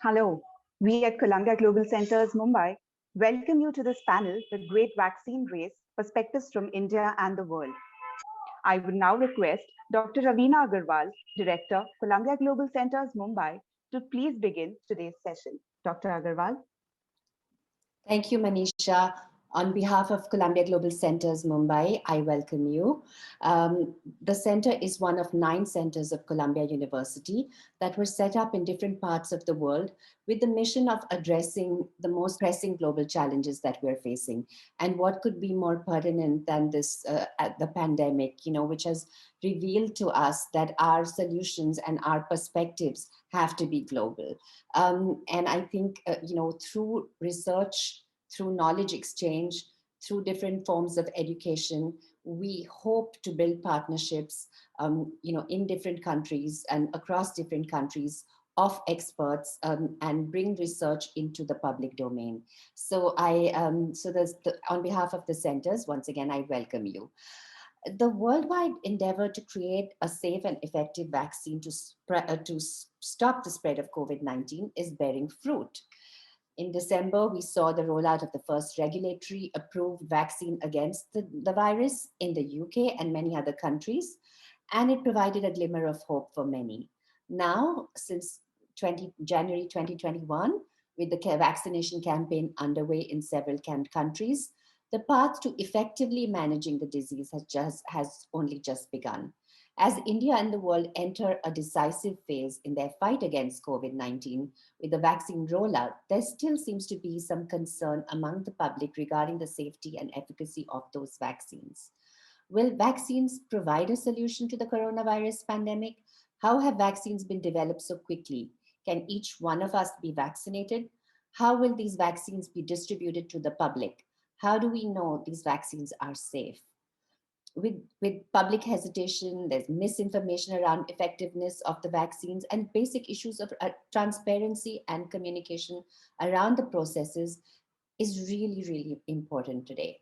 Hello, we at Columbia Global Centers, Mumbai, welcome you to this panel, The Great Vaccine Race Perspectives from India and the World. I would now request Dr. Ravina Agarwal, Director, Columbia Global Centers, Mumbai, to please begin today's session. Dr. Agarwal. Thank you, Manisha. On behalf of Columbia Global Centers Mumbai, I welcome you. The center is one of 9 centers of Columbia University that were set up in different parts of the world with the mission of addressing the most pressing global challenges that we're facing. And what could be more pertinent than this, the pandemic, which has revealed to us that our solutions and our perspectives have to be global. And I think, through research, through knowledge exchange, through different forms of education, we hope to build partnerships, in different countries and across different countries of experts and bring research into the public domain. So on behalf of the centers, once again, I welcome you. The worldwide endeavor to create a safe and effective vaccine to stop the spread of COVID-19 is bearing fruit. In December, we saw the rollout of the first regulatory approved vaccine against the virus in the UK and many other countries, and it provided a glimmer of hope for many. Now, since January 2021, with the vaccination campaign underway in several countries, the path to effectively managing the disease has only just begun. As India and the world enter a decisive phase in their fight against COVID-19 with the vaccine rollout, there still seems to be some concern among the public regarding the safety and efficacy of those vaccines. Will vaccines provide a solution to the coronavirus pandemic? How have vaccines been developed so quickly? Can each one of us be vaccinated? How will these vaccines be distributed to the public? How do we know these vaccines are safe? With public hesitation, there's misinformation around effectiveness of the vaccines, and basic issues of transparency and communication around the processes is really, really important today.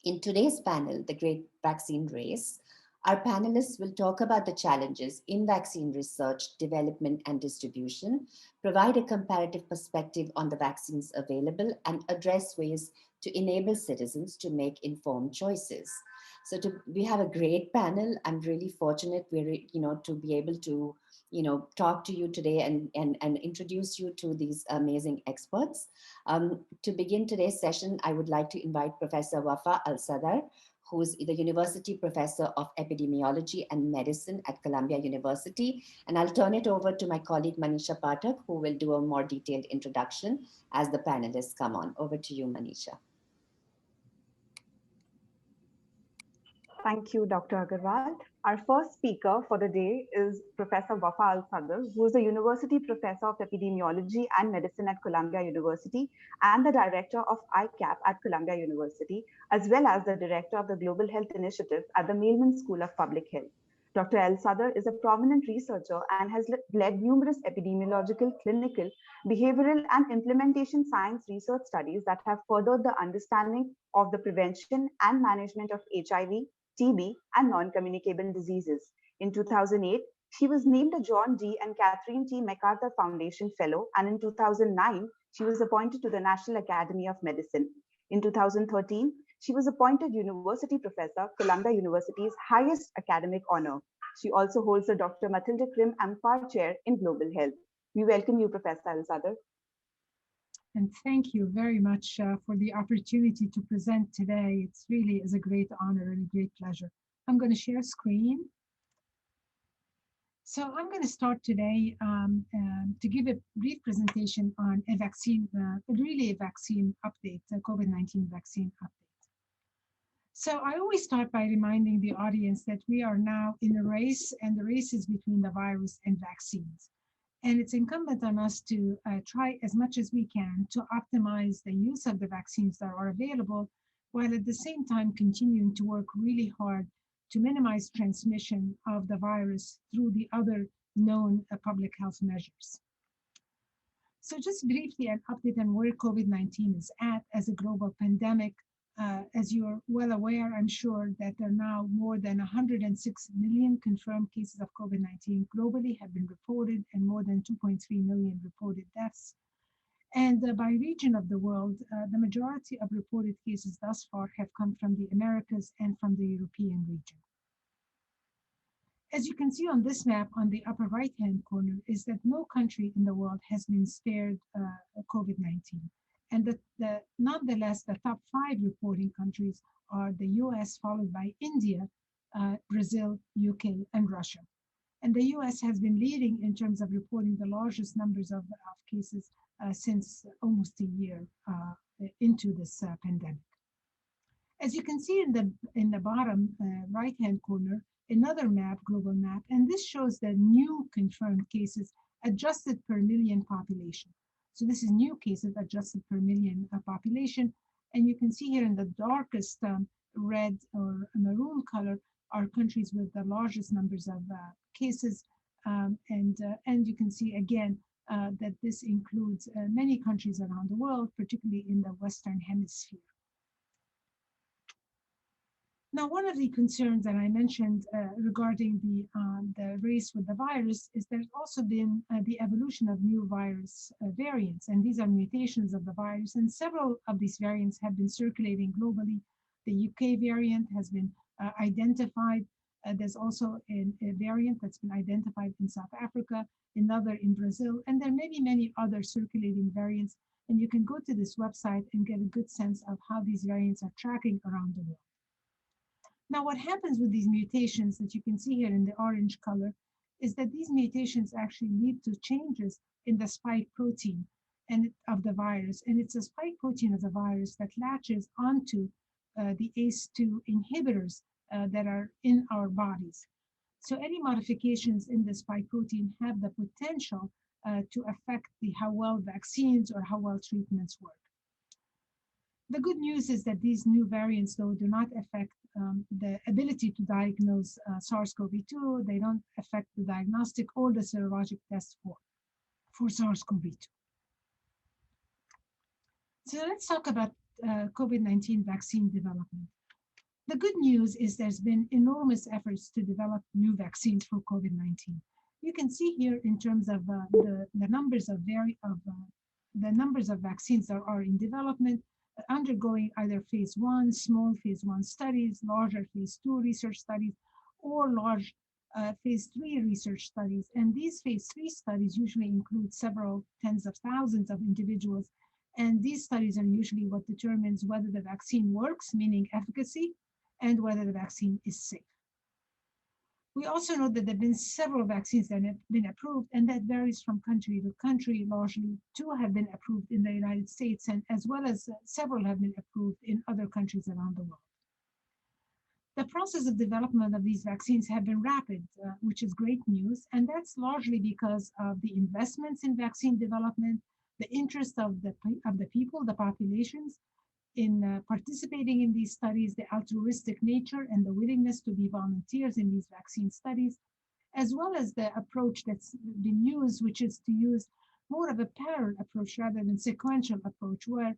In today's panel, The Great Vaccine Race, our panelists will talk about the challenges in vaccine research, development, and distribution, provide a comparative perspective on the vaccines available, and address ways to enable citizens to make informed choices. So we have a great panel. I'm really fortunate to be able to talk to you today and introduce you to these amazing experts. To begin today's session, I would like to invite Professor Wafa Al-Sadr, who is the University Professor of Epidemiology and Medicine at Columbia University. And I'll turn it over to my colleague Manisha Pathak, who will do a more detailed introduction as the panelists come on. Over to you, Manisha. Thank you, Dr. Agarwal. Our first speaker for the day is Professor Wafa Al-Sadr, who is a University Professor of Epidemiology and Medicine at Columbia University and the Director of ICAP at Columbia University, as well as the Director of the Global Health Initiative at the Mailman School of Public Health. Dr. Al-Sadr is a prominent researcher and has led numerous epidemiological, clinical, behavioral, and implementation science research studies that have furthered the understanding of the prevention and management of HIV, TB, and non-communicable diseases. In 2008, she was named a John D. and Catherine T. MacArthur Foundation Fellow, and in 2009, she was appointed to the National Academy of Medicine. In 2013, she was appointed University Professor, Columbia University's highest academic honor. She also holds the Dr. Matilda Krim Ampar Chair in Global Health. We welcome you, Professor Al-Sadr. And thank you very much for the opportunity to present today. It really is a great honor and a great pleasure. I'm going to share screen. So I'm going to start today to give a brief presentation on a vaccine, really a vaccine update, a COVID-19 vaccine update. So I always start by reminding the audience that we are now in a race, and the race is between the virus and vaccines. And it's incumbent on us to try as much as we can to optimize the use of the vaccines that are available, while at the same time continuing to work really hard to minimize transmission of the virus through the other known public health measures. So just briefly, an update on where COVID-19 is at as a global pandemic. As you're well aware, I'm sure that there are now more than 106 million confirmed cases of COVID-19 globally have been reported, and more than 2.3 million reported deaths. And by region of the world, the majority of reported cases thus far have come from the Americas and from the European region. As you can see on this map on the upper right-hand corner, is that no country in the world has been spared COVID-19. And nonetheless, the top 5 reporting countries are the US, followed by India, Brazil, UK, and Russia. And the US has been leading in terms of reporting the largest numbers of cases since almost a year into this pandemic. As you can see in the bottom right-hand corner, another map, global map, and this shows the new confirmed cases adjusted per million population. So this is new cases adjusted per million population, and you can see here in the darkest red or maroon color are countries with the largest numbers of cases, and you can see again that this includes many countries around the world, particularly in the Western Hemisphere. Now, one of the concerns that I mentioned regarding the race with the virus is there's also been the evolution of new virus variants, and these are mutations of the virus, and several of these variants have been circulating globally. The UK variant has been identified. There's also a variant that's been identified in South Africa, another in Brazil, and there may be many other circulating variants, and you can go to this website and get a good sense of how these variants are tracking around the world. Now, what happens with these mutations that you can see here in the orange color is that these mutations actually lead to changes in the spike protein of the virus. And it's a spike protein of the virus that latches onto the ACE2 inhibitors that are in our bodies. So any modifications in the spike protein have the potential to affect how well vaccines or how well treatments work. The good news is that these new variants, though, do not affect the ability to diagnose SARS-CoV-2. They don't affect the diagnostic or the serologic test for SARS-CoV-2. So let's talk about COVID-19 vaccine development. The good news is there's been enormous efforts to develop new vaccines for COVID-19. You can see here in terms of the numbers of vaccines that are in development, undergoing either phase 1, small phase 1 studies, larger phase 2 research studies, or large phase 3 research studies. And these phase 3 studies usually include several tens of thousands of individuals. And these studies are usually what determines whether the vaccine works, meaning efficacy, and whether the vaccine is safe. We also know that there have been several vaccines that have been approved, and that varies from country to country. Largely, 2 have been approved in the United States, and as well as several have been approved in other countries around the world. The process of development of these vaccines have been rapid, which is great news, and that's largely because of the investments in vaccine development, the interest of the people, the populations, in participating in these studies, the altruistic nature and the willingness to be volunteers in these vaccine studies, as well as the approach that's been used, which is to use more of a parallel approach rather than sequential approach, where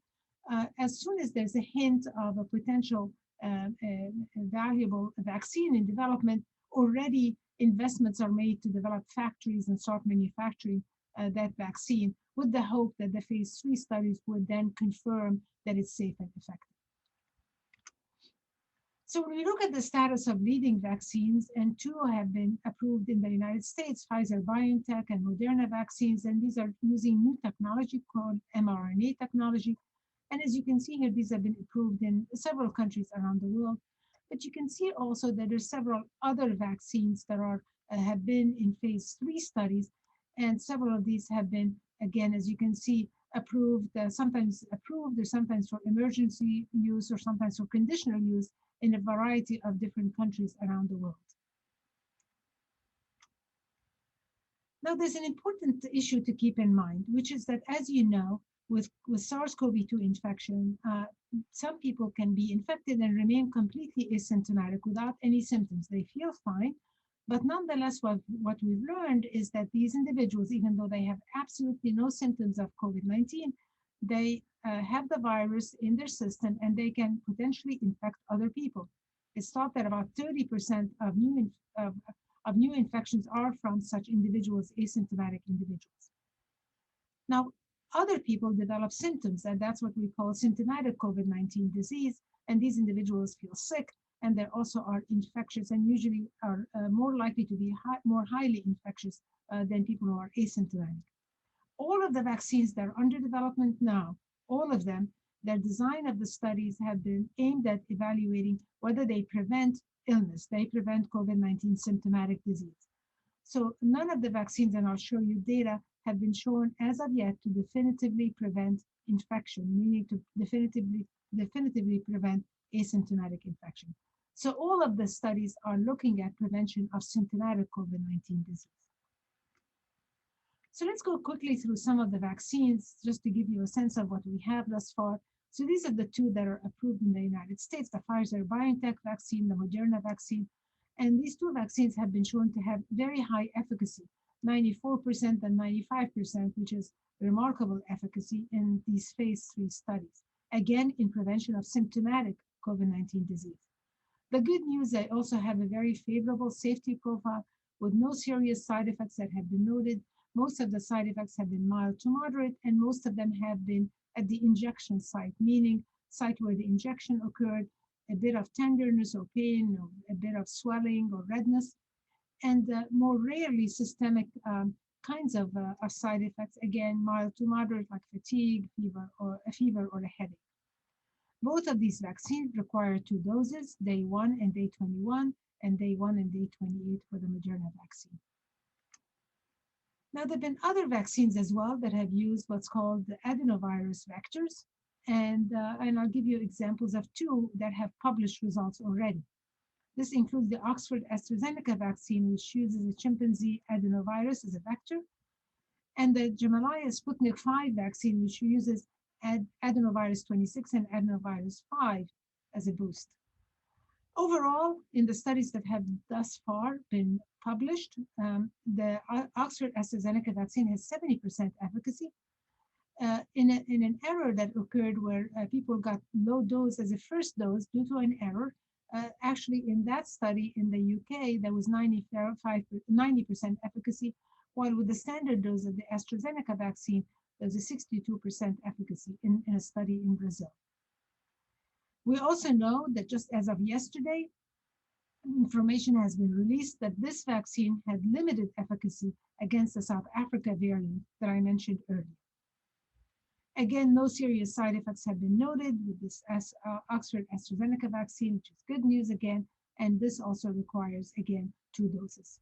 as soon as there's a hint of a potential valuable vaccine in development, already investments are made to develop factories and start manufacturing that vaccine, with the hope that the phase 3 studies would then confirm that it's safe and effective. So when we look at the status of leading vaccines, and 2 have been approved in the United States, Pfizer, BioNTech, and Moderna vaccines, and these are using new technology called mRNA technology. And as you can see here, these have been approved in several countries around the world. But you can see also that there's several other vaccines that have been in phase 3 studies, and several of these have been, again, as you can see, approved, sometimes approved, or sometimes for emergency use, or sometimes for conditional use in a variety of different countries around the world. Now, there's an important issue to keep in mind, which is that, as you know, with SARS-CoV-2 infection, some people can be infected and remain completely asymptomatic without any symptoms. They feel fine, but nonetheless, what we've learned is that these individuals, even though they have absolutely no symptoms of COVID-19, they have the virus in their system and they can potentially infect other people. It's thought that about 30% of new infections are from such individuals, asymptomatic individuals. Now, other people develop symptoms, and that's what we call symptomatic COVID-19 disease. And these individuals feel sick, and they also are infectious and usually are more likely to be more highly infectious than people who are asymptomatic. All of the vaccines that are under development now, all of them, their design of the studies have been aimed at evaluating whether they prevent illness, they prevent COVID-19 symptomatic disease. So none of the vaccines, and I'll show you data, have been shown as of yet to definitively prevent infection, meaning to definitively prevent asymptomatic infection. So all of the studies are looking at prevention of symptomatic COVID-19 disease. So let's go quickly through some of the vaccines just to give you a sense of what we have thus far. So these are the two that are approved in the United States, the Pfizer-BioNTech vaccine, the Moderna vaccine. And these two vaccines have been shown to have very high efficacy, 94% and 95%, which is remarkable efficacy in these phase 3 studies, again, in prevention of symptomatic COVID-19 disease. The good news, they also have a very favorable safety profile with no serious side effects that have been noted. Most of the side effects have been mild to moderate, and most of them have been at the injection site, meaning site where the injection occurred, a bit of tenderness or pain, or a bit of swelling or redness, and more rarely systemic kinds of side effects, again, mild to moderate, like fatigue, fever, or a headache. Both of these vaccines require 2 doses, day 1 and day 21, and day 1 and day 28 for the Moderna vaccine. Now, there have been other vaccines as well that have used what's called the adenovirus vectors, and I'll give you examples of 2 that have published results already. This includes the Oxford AstraZeneca vaccine, which uses a chimpanzee adenovirus as a vector, and the Jamalaya Sputnik 5 vaccine, which uses adenovirus 26 and adenovirus 5 as a boost. Overall, in the studies that have thus far been published, the Oxford AstraZeneca vaccine has 70% efficacy. In an error that occurred where people got low dose as a first dose due to an error, actually in that study in the UK, there was 90% efficacy, while with the standard dose of the AstraZeneca vaccine, there's a 62% efficacy in a study in Brazil. We also know that just as of yesterday, information has been released that this vaccine had limited efficacy against the South Africa variant that I mentioned earlier. Again, no serious side effects have been noted with this Oxford AstraZeneca vaccine, which is good news again, and this also requires, again, 2 doses.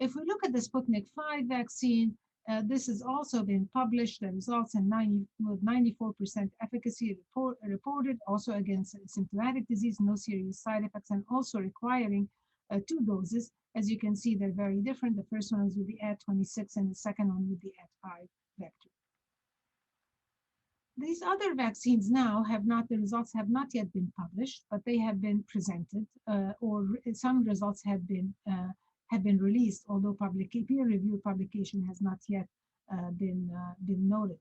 If we look at the Sputnik 5 vaccine, this has also been published. The results in 94% efficacy reported, also against symptomatic disease, no serious side effects, and also requiring 2 doses. As you can see, they're very different. The first one is with the Ad26 and the second one with the Ad5 vector. These other vaccines now the results have not yet been published, but they have been presented, or some results have been released, although peer-reviewed publication has not yet been noted.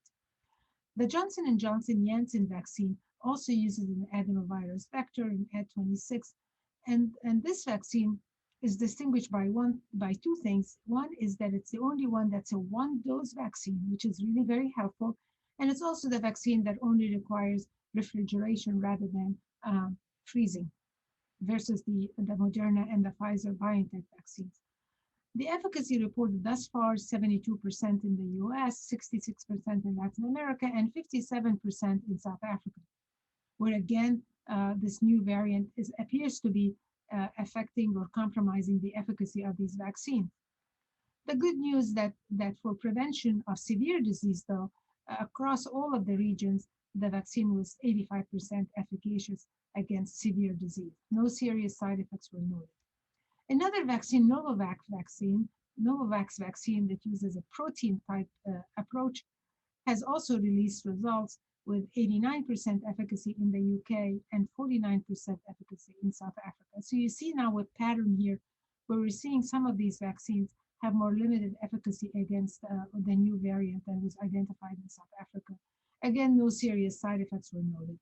The Johnson & Johnson Janssen vaccine also uses an adenovirus vector, an Ad26, and this vaccine is distinguished by 2 things. One is that it's the only one that's a 1-dose vaccine, which is really very helpful. And it's also the vaccine that only requires refrigeration rather than freezing, versus the Moderna and the Pfizer-BioNTech vaccines. The efficacy reported thus far is 72% in the US, 66% in Latin America, and 57% in South Africa, where again, this new variant appears to be affecting or compromising the efficacy of these vaccines. The good news that for prevention of severe disease, though, across all of the regions, the vaccine was 85% efficacious against severe disease. No serious side effects were noted. Another vaccine, Novavax vaccine that uses a protein type approach, has also released results with 89% efficacy in the UK and 49% efficacy in South Africa. So you see now a pattern here where we're seeing some of these vaccines have more limited efficacy against the new variant that was identified in South Africa. Again, no serious side effects were noted.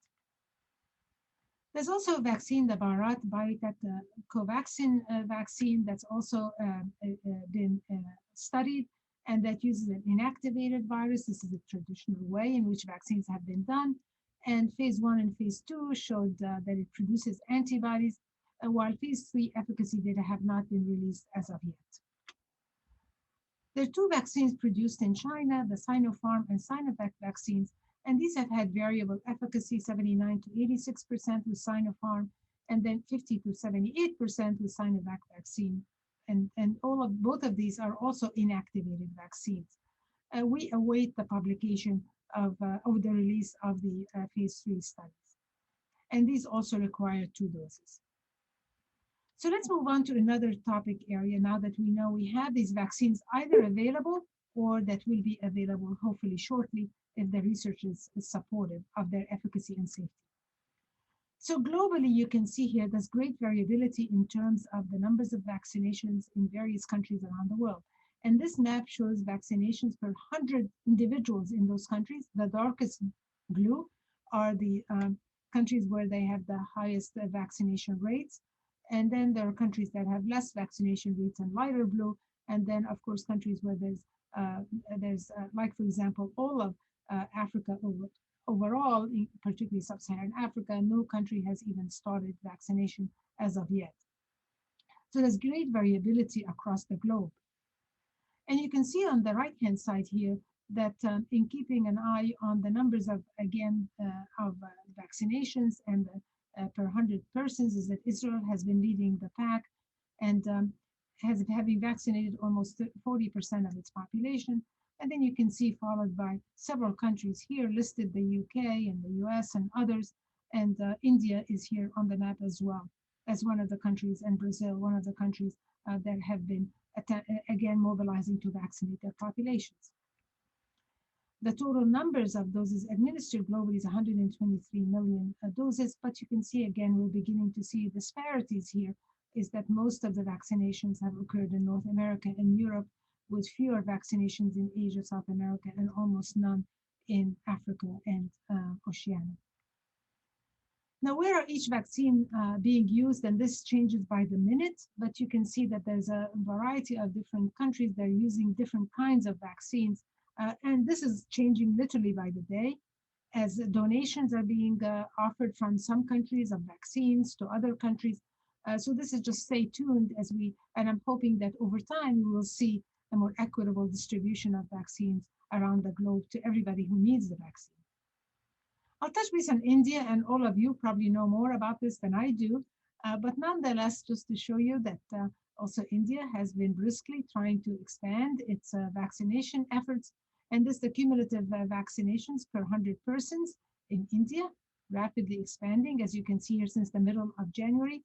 There's also a vaccine, the Bharat Biotech Covaxin vaccine, that's also been studied, and that uses an inactivated virus. This is a traditional way in which vaccines have been done. And phase 1 and phase 2 showed that it produces antibodies, while phase 3 efficacy data have not been released as of yet. There are two vaccines produced in China, the Sinopharm and Sinovac vaccines, and these have had variable efficacy, 79 to 86% with Sinopharm, and then 50 to 78% with Sinovac vaccine. And both of these are also inactivated vaccines. We await the publication of the release of the phase 3 studies. And these also require 2 doses. So let's move on to another topic area now that we know we have these vaccines either available or that will be available hopefully shortly if the research is supportive of their efficacy and safety. So globally, you can see here there's great variability in terms of the numbers of vaccinations in various countries around the world. And this map shows vaccinations per 100 individuals in those countries. The darkest blue are the countries where they have the highest vaccination rates. And then there are countries that have less vaccination rates in lighter blue. And then, of course, countries where there's like, for example, all of Africa overall, particularly sub-Saharan Africa, no country has even started vaccination as of yet. So there's great variability across the globe. And you can see on the right-hand side here that in keeping an eye on the numbers of, again, vaccinations and per 100 persons, is that Israel has been leading the pack and having vaccinated almost 40% of its population. And then you can see followed by several countries here listed, the UK and the US and others. And India is here on the map as well as one of the countries, and Brazil, one of the countries that have been, again, mobilizing to vaccinate their populations. The total numbers of doses administered globally is 123 million doses, but you can see again, we're beginning to see disparities here, is that most of the vaccinations have occurred in North America and Europe, with fewer vaccinations in Asia, South America, and almost none in Africa and Oceania. Now, where are each vaccine being used? And this changes by the minute, but you can see that there's a variety of different countries that are using different kinds of vaccines. And this is changing literally by the day, as donations are being offered from some countries of vaccines to other countries. So this is just stay tuned as and I'm hoping that over time we will see a more equitable distribution of vaccines around the globe to everybody who needs the vaccine. I'll touch base on India, and all of you probably know more about this than I do, but nonetheless, just to show you that also India has been briskly trying to expand its vaccination efforts, and this the cumulative vaccinations per 100 persons in India, rapidly expanding, as you can see here since the middle of January,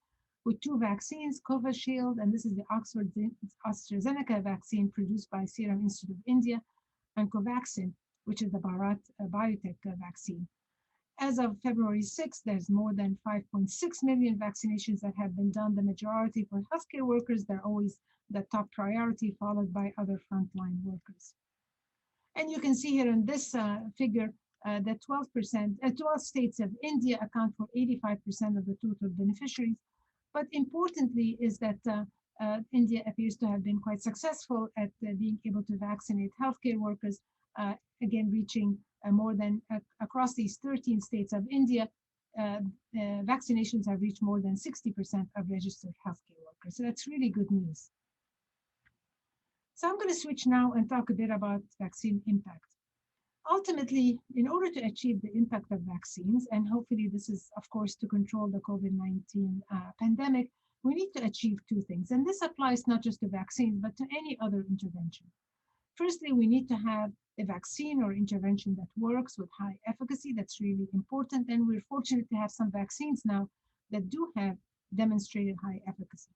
with 2 vaccines, Covishield, and this is the AstraZeneca vaccine produced by Serum Institute of India, and Covaxin, which is the Bharat Biotech vaccine. As of February 6th, there's more than 5.6 million vaccinations that have been done, the majority for healthcare workers. They're always the top priority, followed by other frontline workers. And you can see here in this figure that 12 states of India account for 85% of the total beneficiaries. But importantly is that India appears to have been quite successful at being able to vaccinate healthcare workers, again, reaching more than, across these 13 states of India, vaccinations have reached more than 60% of registered healthcare workers. So that's really good news. So I'm going to switch now and talk a bit about vaccine impact. Ultimately, in order to achieve the impact of vaccines, and hopefully this is, of course, to control the COVID-19 pandemic, we need to achieve 2 things. And this applies not just to vaccines, but to any other intervention. Firstly, we need to have a vaccine or intervention that works with high efficacy. That's really important. And we're fortunate to have some vaccines now that do have demonstrated high efficacy.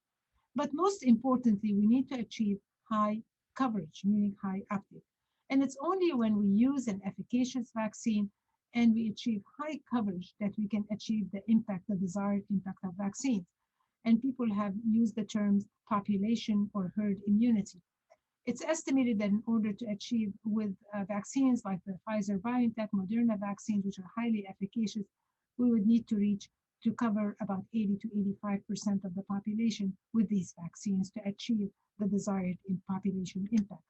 But most importantly, we need to achieve high coverage, meaning high uptake. And it's only when we use an efficacious vaccine and we achieve high coverage that we can achieve the impact, the desired impact of vaccines. And people have used the terms population or herd immunity. It's estimated that in order to achieve with vaccines like the Pfizer, BioNTech, Moderna vaccines, which are highly efficacious, we would need to reach to cover about 80 to 85% of the population with these vaccines to achieve the desired population impact.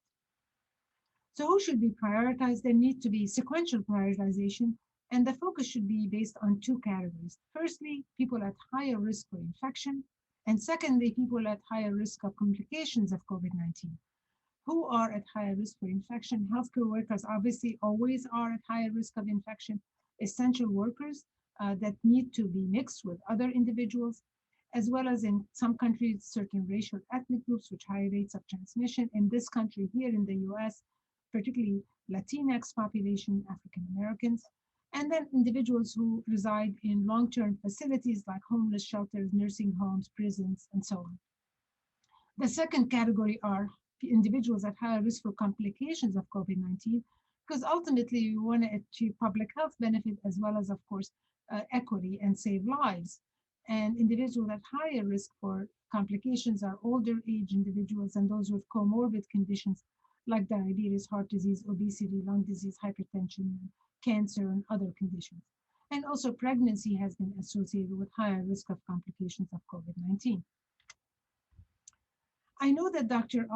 So who should be prioritized? There needs to be sequential prioritization, and the focus should be based on two categories. Firstly, people at higher risk for infection, and secondly, people at higher risk of complications of COVID-19. Who are at higher risk for infection? Healthcare workers obviously always are at higher risk of infection. Essential workers that need to be mixed with other individuals, as well as in some countries, certain racial ethnic groups with high rates of transmission. In this country here in the US, particularly Latinx population, African Americans, and then individuals who reside in long-term facilities like homeless shelters, nursing homes, prisons, and so on. The second category are individuals at higher risk for complications of COVID-19, because ultimately we want to achieve public health benefit as well as, of course, equity and save lives. And individuals at higher risk for complications are older age individuals and those with comorbid conditions like diabetes, heart disease, obesity, lung disease, hypertension, cancer, and other conditions. And also pregnancy has been associated with higher risk of complications of COVID-19. I know that Dr.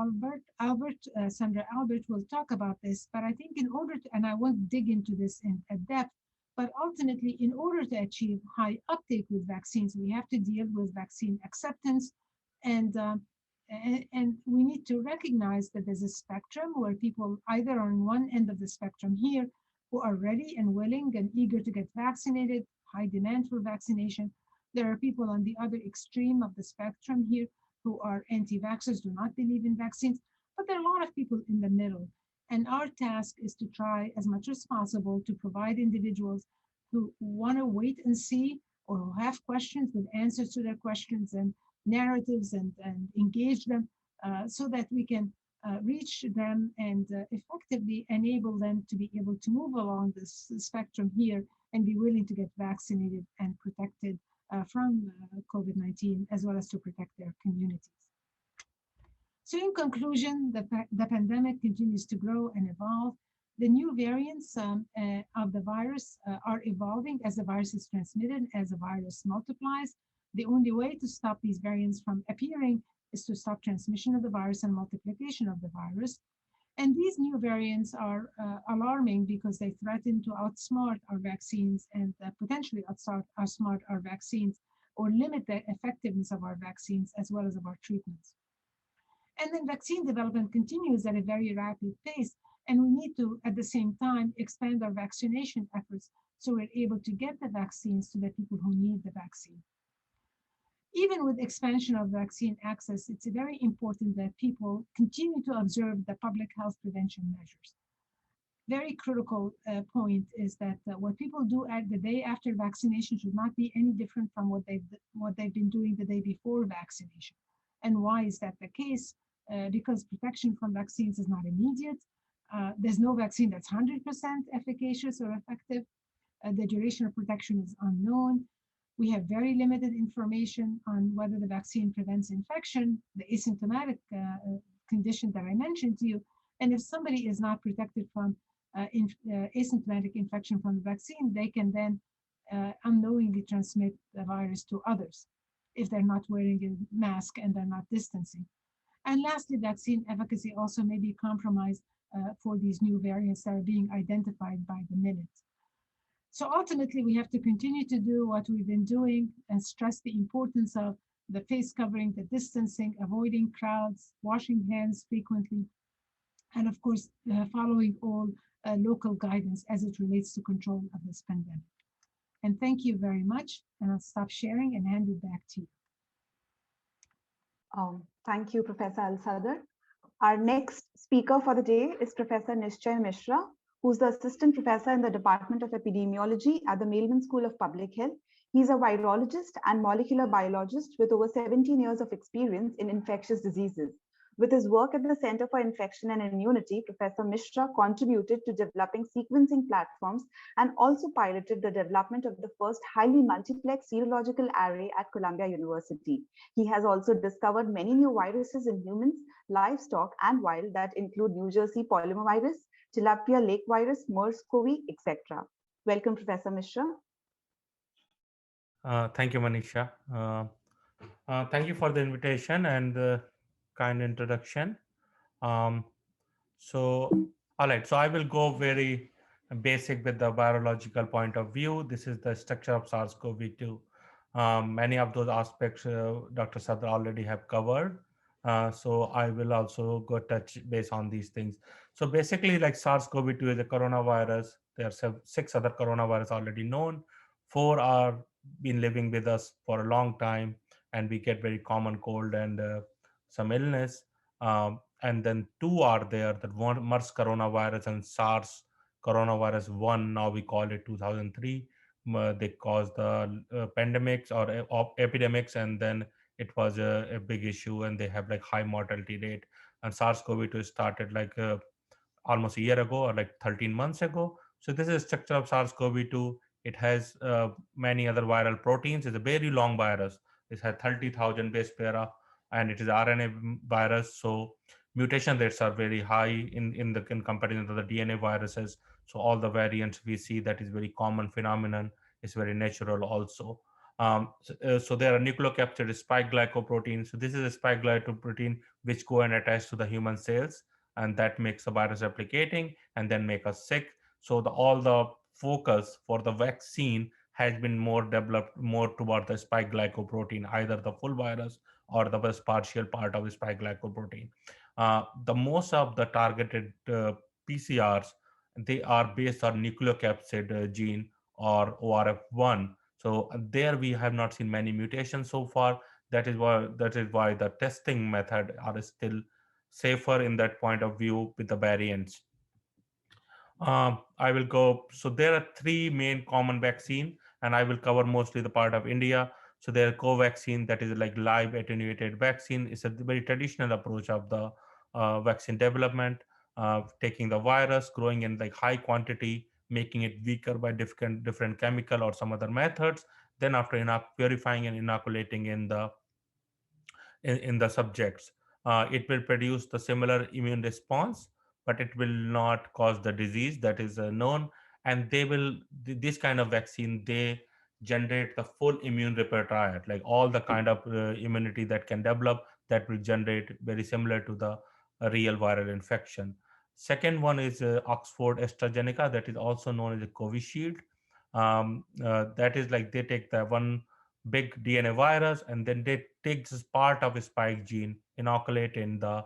Sandra Albert will talk about this, but I think in order to, and I won't dig into this in depth, but ultimately in order to achieve high uptake with vaccines, we have to deal with vaccine acceptance, and we need to recognize that there's a spectrum where people either on one end of the spectrum here who are ready and willing and eager to get vaccinated, high demand for vaccination. There are people on the other extreme of the spectrum here who are anti-vaxxers, do not believe in vaccines, but there are a lot of people in the middle. And our task is to try as much as possible to provide individuals who want to wait and see or who have questions with answers to their questions and narratives and engage them so that we can reach them and effectively enable them to be able to move along this spectrum here and be willing to get vaccinated and protected from COVID-19, as well as to protect their communities. So in conclusion, the pandemic continues to grow and evolve. The new variants of the virus are evolving as the virus is transmitted, as the virus multiplies. The only way to stop these variants from appearing is to stop transmission of the virus and multiplication of the virus. And these new variants are alarming because they threaten to outsmart our vaccines and potentially outsmart our vaccines or limit the effectiveness of our vaccines as well as of our treatments. And then vaccine development continues at a very rapid pace, and we need to, at the same time, expand our vaccination efforts so we're able to get the vaccines to the people who need the vaccine. Even with expansion of vaccine access, it's very important that people continue to observe the public health prevention measures. Very critical point is that what people do at the day after vaccination should not be any different from what they've been doing the day before vaccination. And why is that the case? Because protection from vaccines is not immediate. There's no vaccine that's 100% efficacious or effective. The duration of protection is unknown. We have very limited information on whether the vaccine prevents infection, the asymptomatic condition that I mentioned to you. And if somebody is not protected from asymptomatic infection from the vaccine, they can then unknowingly transmit the virus to others if they're not wearing a mask and they're not distancing. And lastly, vaccine efficacy also may be compromised for these new variants that are being identified by the minute. So ultimately, we have to continue to do what we've been doing and stress the importance of the face covering, the distancing, avoiding crowds, washing hands frequently, and of course, following all local guidance as it relates to control of this pandemic. And thank you very much. And I'll stop sharing and hand it back to you. Thank you, Professor Al-Sadr. Our next speaker for the day is Professor Nishchay Mishra, who's the Assistant Professor in the Department of Epidemiology at the Mailman School of Public Health. He's a virologist and molecular biologist with over 17 years of experience in infectious diseases. With his work at the Center for Infection and Immunity, Professor Mishra contributed to developing sequencing platforms and also piloted the development of the first highly multiplex serological array at Columbia University. He has also discovered many new viruses in humans, livestock, and wild that include New Jersey polymovirus, tilapia lake virus, MERS-CoV, etc. Welcome, Professor Mishra. Thank you, Manisha. Thank you for the invitation and the kind introduction. Um, so, all right, so I will go very basic with the virological point of view. This is the structure of SARS-CoV-2. Many of those aspects Dr. Sadr already have covered. So I will also go touch base on these things. So basically, like SARS-CoV-2 is a coronavirus. There are 6 other coronavirus already known. 4 are been living with us for a long time, and we get very common cold and some illness. And then 2 are there, that one MERS coronavirus and SARS coronavirus 1, now we call it 2003. They caused the pandemics or epidemics, and then it was a big issue, and they have like high mortality rate. And SARS-CoV-2 started like almost a year ago or like 13 months ago. So this is the structure of SARS-CoV-2. It has many other viral proteins. It's a very long virus. It has 30,000 base pair, and it is RNA virus. So mutation rates are very high in comparison to the DNA viruses. So all the variants we see, that is very common phenomenon. It's very natural also. So there are nucleocapsid spike glycoproteins. So this is a spike glycoprotein which go and attach to the human cells, and that makes the virus replicating and then make us sick. So all the focus for the vaccine has been more developed more toward the spike glycoprotein, either the full virus or the partial part of the spike glycoprotein. The most of the targeted PCRs, they are based on nucleocapsid gene or ORF1. So there we have not seen many mutations so far. That is why the testing method are still safer in that point of view with the variants. I will go. So there are 3 main common vaccine, and I will cover mostly the part of India. So there are co-vaccine, that is like live attenuated vaccine. It's a very traditional approach of the vaccine development, taking the virus, growing in like high quantity, making it weaker by different chemical or some other methods. Then after purifying and inoculating in the subjects, it will produce the similar immune response, but it will not cause the disease, that is known. And this kind of vaccine, they generate the full immune repertoire, like all the kind of immunity that can develop, that will generate very similar to the real viral infection. Second one is Oxford AstraZeneca, that is also known as a Covishield. That is like they take the one big DNA virus, and then they take this part of a spike gene, inoculate in the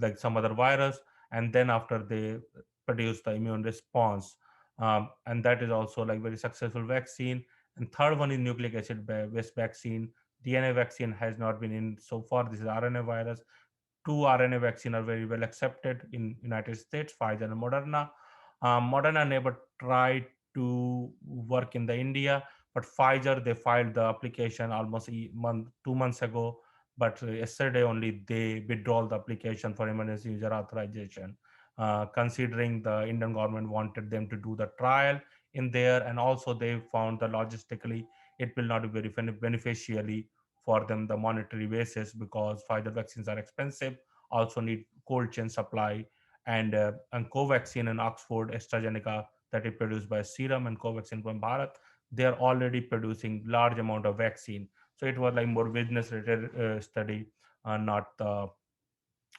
like some other virus, and then after they produce the immune response. And that is also like very successful vaccine. And third one is nucleic acid based vaccine. DNA vaccine has not been in so far. This is RNA virus. 2 RNA vaccine are very well accepted in United States, Pfizer and Moderna. Moderna never tried to work in the India, but Pfizer, they filed the application almost 2 months ago. But yesterday only they withdrew the application for emergency user authorization, considering the Indian government wanted them to do the trial in there, and also they found that logistically it will not be very beneficially for them the monetary basis, because Pfizer vaccines are expensive, also need cold chain supply. And Covaxin and Oxford AstraZeneca, that is produced by Serum, and Covaxin from Bharat, they are already producing large amount of vaccine. So it was like more business related study, not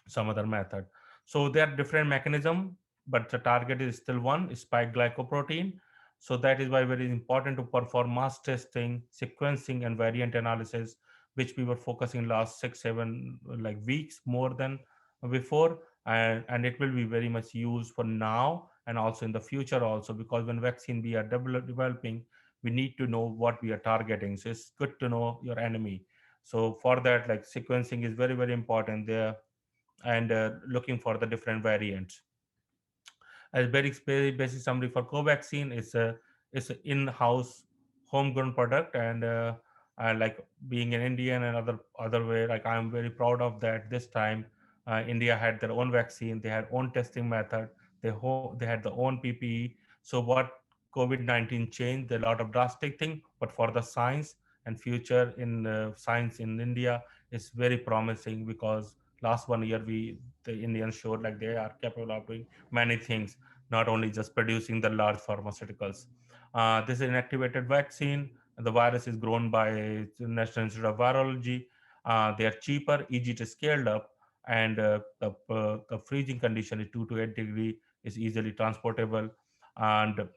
some other method. So there are different mechanism, but the target is still one, spike glycoprotein. So that is why very important to perform mass testing, sequencing, and variant analysis, which we were focusing last 6 7 like weeks more than before. And it will be very much used for now and also in the future also, because when vaccine we are developing, we need to know what we are targeting. So it's good to know your enemy. So for that, like sequencing is very very important there, and looking for the different variants. As very basic summary for Covaxin, it's an in-house homegrown product, and like being an Indian and other way, like I'm very proud of that. This time, India had their own vaccine, they had own testing method, they had their own PPE. So what COVID-19 changed a lot of drastic thing, but for the science and future in science in India is very promising, because last 1 year the Indians showed like they are capable of doing many things, not only just producing the large pharmaceuticals. This is inactivated vaccine. The virus is grown by National Institute of Virology. They are cheaper, easy to scale up, and the freezing condition is 2 to 8 degree, is easily transportable, and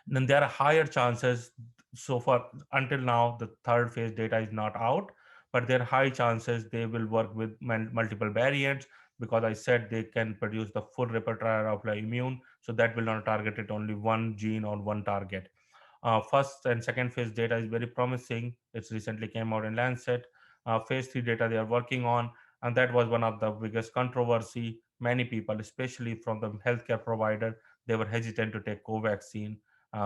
then there are higher chances. So far, until now, the third phase data is not out, but there are high chances they will work with multiple variants, because I said they can produce the full repertoire of the immune, so that will not target it only one gene or one target. First and second phase data is very promising. It's recently came out in Lancet. Phase 3 data they are working on, and that was one of the biggest controversy. Many people, especially from the healthcare provider, they were hesitant to take Covaxin.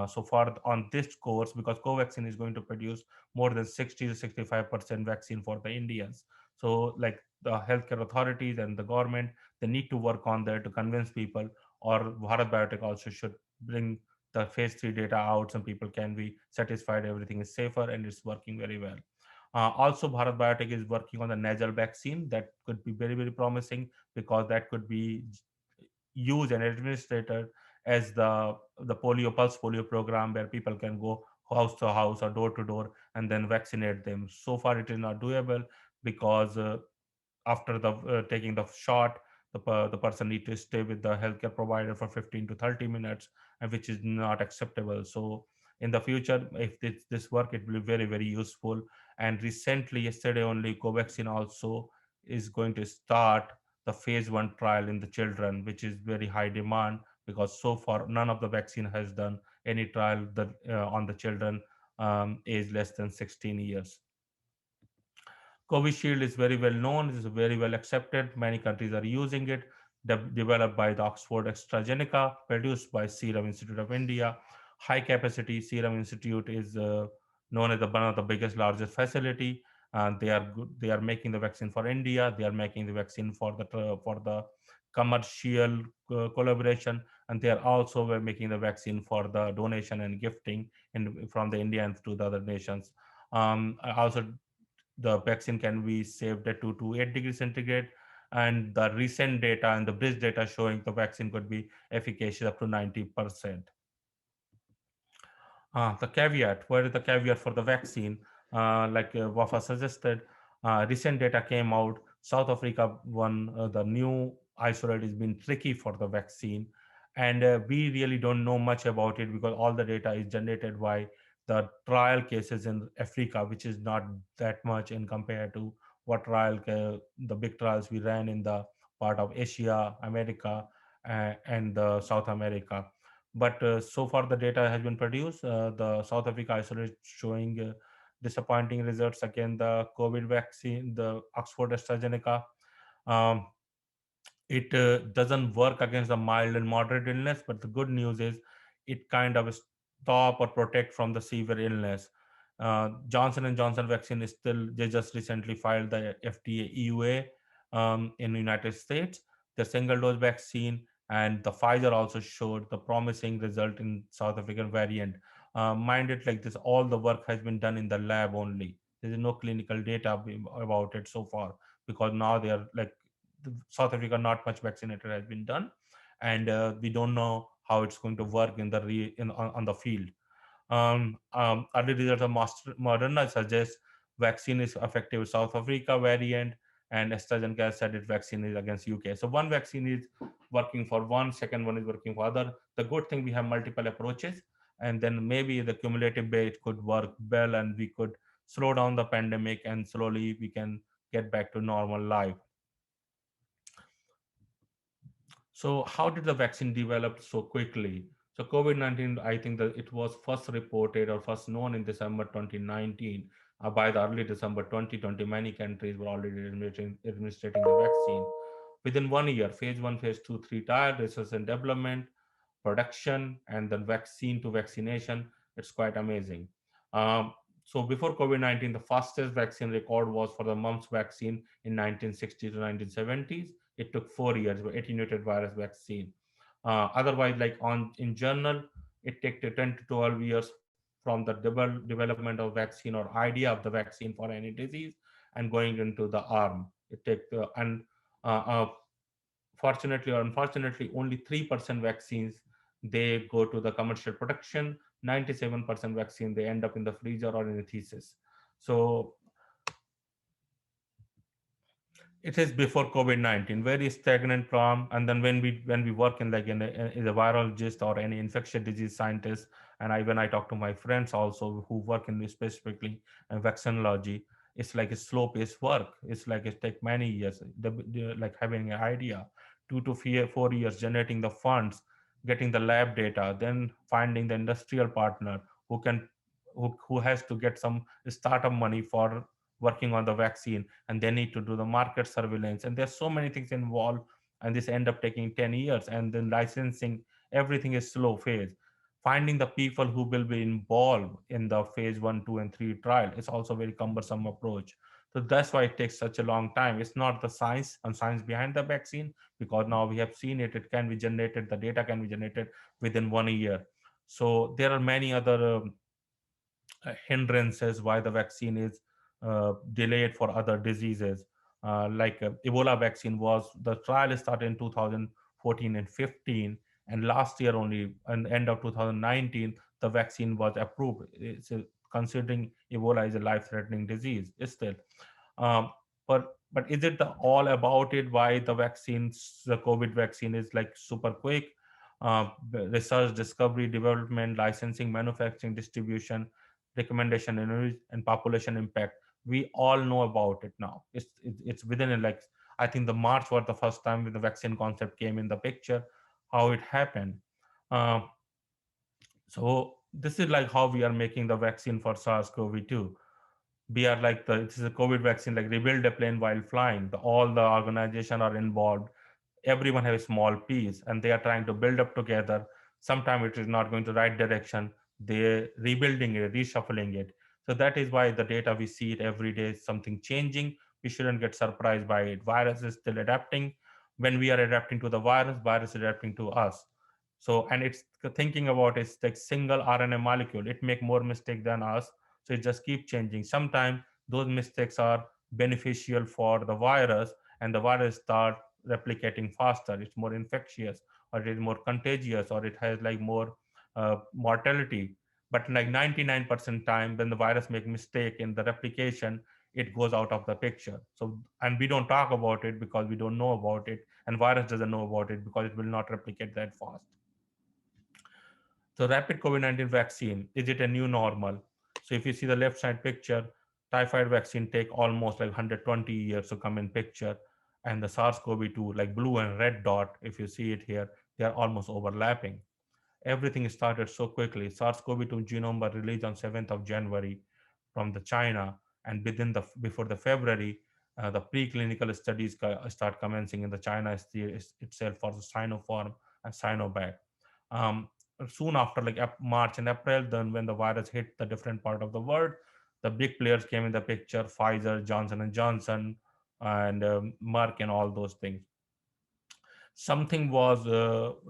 So far on this course, because Covaxin is going to produce more than 60 to 65% vaccine for the Indians. So like the healthcare authorities and the government, they need to work on that to convince people, or Bharat Biotech also should bring the phase 3 data out, some people can be satisfied everything is safer and it's working very well. Also, Bharat Biotech is working on the nasal vaccine that could be very, very promising, because that could be used and administered as the polio pulse polio program, where people can go house to house or door to door and then vaccinate them. So far, it is not doable, because after the taking the shot, the person need to stay with the healthcare provider for 15 to 30 minutes, and which is not acceptable. So in the future, if this work, it will be very, very useful. And recently, yesterday only, Covaxin also is going to start the phase 1 trial in the children, which is very high demand, because so far none of the vaccine has done any trial on the children age less than 16 years. Covishield is very well known, it is very well accepted. Many countries are using it. Developed by the Oxford AstraZeneca, produced by Serum Institute of India. High capacity Serum Institute is known as one of the biggest, largest facility. And they are making the vaccine for India. They are making the vaccine for the commercial collaboration, and they are also making the vaccine for the donation and gifting from the India and to the other nations. Also, the vaccine can be saved at 2 to 8 degrees centigrade, and the recent data and the bridge data showing the vaccine could be efficacious up to 90%. The caveat, what is the caveat for the vaccine? Like Wafa suggested, recent data came out. South Africa one, the new isolate has been tricky for the vaccine. And we really don't know much about it, because all the data is generated by the trial cases in Africa, which is not that much in compared to what the big trials we ran in the part of Asia, America, and South America. But so far the data has been produced. The South Africa isolate showing disappointing results against the COVID vaccine, the Oxford AstraZeneca. Um, it doesn't work against the mild and moderate illness, but the good news is it kind of stop or protect from the severe illness. Johnson and Johnson vaccine is still, they just recently filed the FDA EUA in the United States, the single dose vaccine, and the Pfizer also showed the promising result in South African variant. Mind it like this, all the work has been done in the lab only. There is no clinical data about it so far, because now they are like South Africa, not much vaccinated has been done, and we don't know how it's going to work in on the field. Early results of Moderna suggest vaccine is effective with South Africa variant, and AstraZeneca said it vaccine is against UK. So one vaccine is working for one, second one is working for other. The good thing, we have multiple approaches, and then maybe the cumulative base could work well, and we could slow down the pandemic, and slowly we can get back to normal life. So how did the vaccine develop so quickly? So COVID-19, I think that it was first reported or first known in December 2019. By the early December 2020, many countries were already administrating the vaccine. Within 1 year, phase 1, phase 2, 3 trial, research and development, production, and then vaccine to vaccination. It's quite amazing. Um, So before COVID-19, the fastest vaccine record was for the mumps vaccine in 1960s to 1970s. It took 4 years for attenuated virus vaccine. Otherwise, like on in general, it takes 10 to 12 years from the development of vaccine or idea of the vaccine for any disease and going into the arm. It takes and uh, fortunately or unfortunately, only 3% vaccines they go to the commercial production. 97% vaccine they end up in the freezer or in a thesis. So it is before COVID-19, very stagnant problem. And then when we work in like in a virologist or any infectious disease scientist, and when I talk to my friends also who work in this specifically in vaccinology, it's like a slow paced work. It's like it take many years. Like having an idea, 2 to 4 years generating the funds, getting the lab data, then finding the industrial partner who can who has to get some startup money for working on the vaccine, and they need to do the market surveillance, and there's so many things involved, and this end up taking 10 years, and then licensing, everything is slow phase. Finding the people who will be involved in the phase 1, 2, and 3 trial is also very cumbersome approach. So that's why it takes such a long time. It's not the science and science behind the vaccine, because now we have seen it can be generated, the data can be generated within 1 year. So there are many other hindrances why the vaccine is delayed for other diseases. Like Ebola vaccine was the trial started in 2014 and 15, and last year only, and end of 2019, the vaccine was approved. Considering Ebola is a life-threatening disease, it's still. Um, but is it all about it? Why the vaccines, the COVID vaccine is like super quick? Research, discovery, development, licensing, manufacturing, distribution, recommendation, and population impact. We all know about it now. It's within like, I think the March was the first time when the vaccine concept came in the picture, how it happened. Uh, so this is like how we are making the vaccine for SARS-CoV-2. We are like this is a COVID vaccine, like rebuild a plane while flying. All the organization are involved, everyone has a small piece, and they are trying to build up together. Sometimes it is not going to right direction, they're rebuilding it, reshuffling it. So that is why the data we see it every day, something changing. We shouldn't get surprised by it. Virus is still adapting. When we are adapting to the virus, virus is adapting to us. So, and it's thinking about it's like single RNA molecule, it make more mistake than us. So it just keep changing. Sometimes those mistakes are beneficial for the virus, and the virus start replicating faster, it's more infectious, or it is more contagious, or it has like more mortality. But like 99% time when the virus make mistake in the replication, it goes out of the picture. So, and we don't talk about it because we don't know about it, and virus doesn't know about it because it will not replicate that fast. So rapid COVID-19 vaccine, is it a new normal? So if you see the left side picture, typhoid vaccine take almost like 120 years to come in picture. And the SARS-CoV-2, like blue and red dot, if you see it here, they are almost overlapping. Everything started so quickly. SARS-CoV-2 genome was released on 7th of January from the China, and before the February, the preclinical studies start commencing in the China itself for the Sinopharm and Sinovac. Um, Soon after, like March and April, then when the virus hit the different part of the world, the big players came in the picture: Pfizer, Johnson and Johnson, and Merck, and all those things. Something was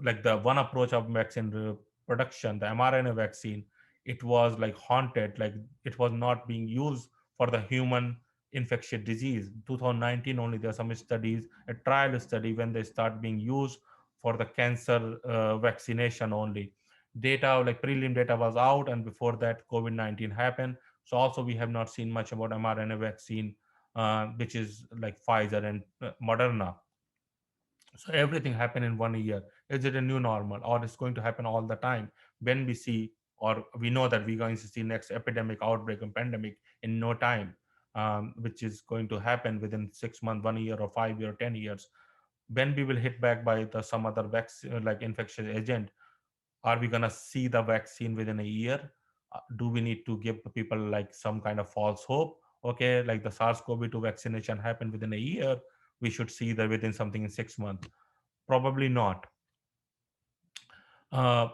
like the one approach of vaccine production, the mRNA vaccine, it was like haunted, like it was not being used for the human infectious disease. 2019 only there are some studies, a trial study when they start being used for the cancer vaccination only. Data like prelim data was out, and before that COVID-19 happened. So also we have not seen much about mRNA vaccine, which is like Pfizer and Moderna. So everything happened in 1 year. Is it a new normal, or it's going to happen all the time? When we see, or we know that we're going to see next epidemic, outbreak, and pandemic in no time, which is going to happen within 6 months, 1 year, or 5 year, or 10 years. When we will hit back by the some other vaccine like infectious agent, are we gonna see the vaccine within a year? Do we need to give the people like some kind of false hope? Okay, like the SARS-CoV-2 vaccination happened within a year, we should see that within something in 6 months. Probably not. Uh,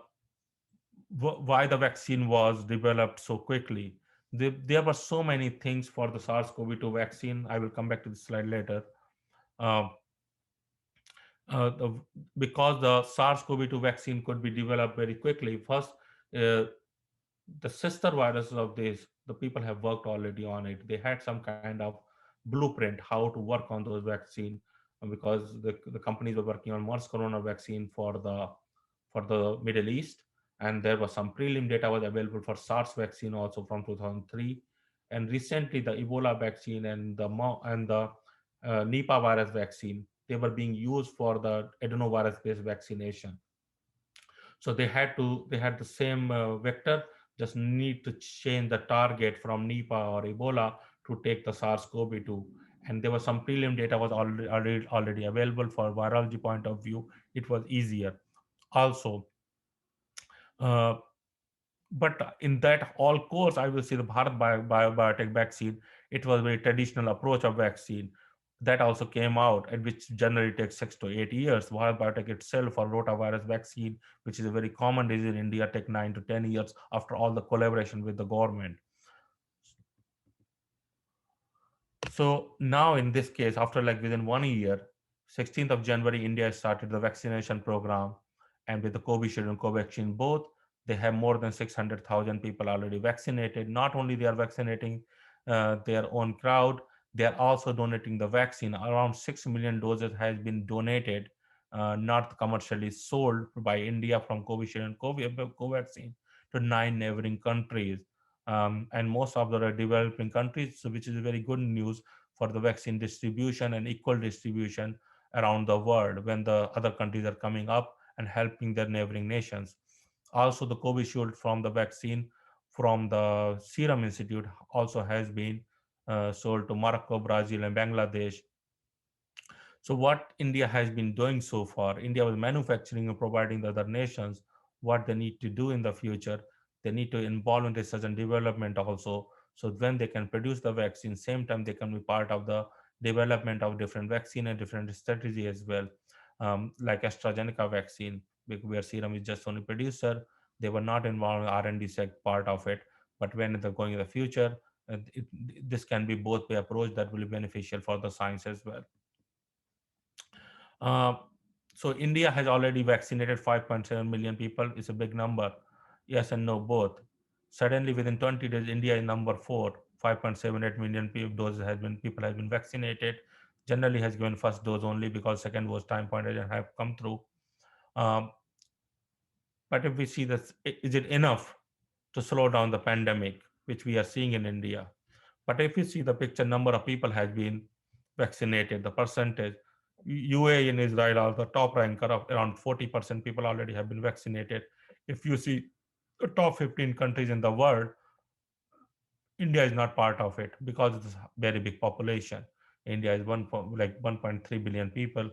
why the vaccine was developed so quickly? There were so many things for the SARS-CoV-2 vaccine. I will come back to this slide later. Uh, uh, the, because the SARS-CoV-2 vaccine could be developed very quickly. First, the sister viruses of this, the people have worked already on it. They had some kind of blueprint how to work on those vaccine, because the companies were working on MERS corona vaccine for the Middle East, and there was some prelim data was available for SARS vaccine also from 2003, and recently the Ebola vaccine and the Nipah virus vaccine, they were being used for the adenovirus based vaccination. So they had the same vector, just need to change the target from Nipah or Ebola to take the SARS-CoV-2. And there was some prelim data was already available for virology point of view. It was easier. Also, uh, but in that all course, I will see the Biotech vaccine. It was a very traditional approach of vaccine that also came out, and which generally takes 6 to 8 years. While Biotech itself for rotavirus vaccine, which is a very common disease in India, take 9 to 10 years after all the collaboration with the government. So now in this case, after like within 1 year, 16th of January, India started the vaccination program, and with the Covishield and Covaxin both, they have more than 600,000 people already vaccinated. Not only they are vaccinating their own crowd, they are also donating the vaccine. Around 6 million doses has been donated, not commercially sold by India from Covishield and Covaxin to 9 neighboring countries, and most of the developing countries, so which is very good news for the vaccine distribution and equal distribution around the world when the other countries are coming up and helping their neighboring nations. Also, the Covishield from the vaccine from the Serum Institute also has been sold to Morocco, Brazil, and Bangladesh. So what India has been doing so far, India was manufacturing and providing the other nations what they need to do in the future. They need to involve in research and development also. So when they can produce the vaccine, same time they can be part of the development of different vaccine and different strategy as well. Like AstraZeneca vaccine, where Serum is just only producer, they were not involved in R&D part of it. But when they're going in the future, this can be both way approach that will be beneficial for the science as well. Uh, so India has already vaccinated 5.7 million people. It's a big number. Yes and no, both. Suddenly, within 20 days, India is number four. 5.78 million doses has been people have been vaccinated. Generally, has given first dose only because second was time point doesn't have come through. Um, but if we see this, is it enough to slow down the pandemic, which we are seeing in India? But if you see the picture, number of people has been vaccinated, the percentage, UAE and Israel are the top ranker of around 40% people already have been vaccinated. If you see the top 15 countries in the world, India is not part of it because it's a very big population. India is like 1.3 billion people.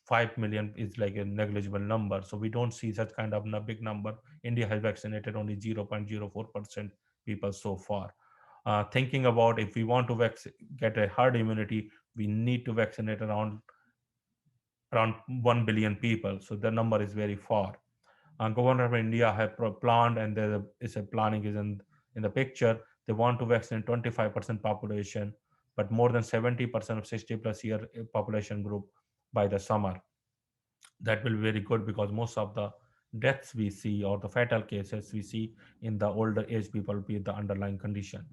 5 million is like a negligible number. So we don't see such kind of a big number. India has vaccinated only 0.04% people so far. Thinking about if we want to get a herd immunity, we need to vaccinate around 1 billion people. So the number is very far. Government of India have planned, and there is a planning is in the picture. They want to vaccinate 25% population, but more than 70% of 60 plus year population group by the summer. That will be very good because most of the deaths we see or the fatal cases we see in the older age people with the underlying condition.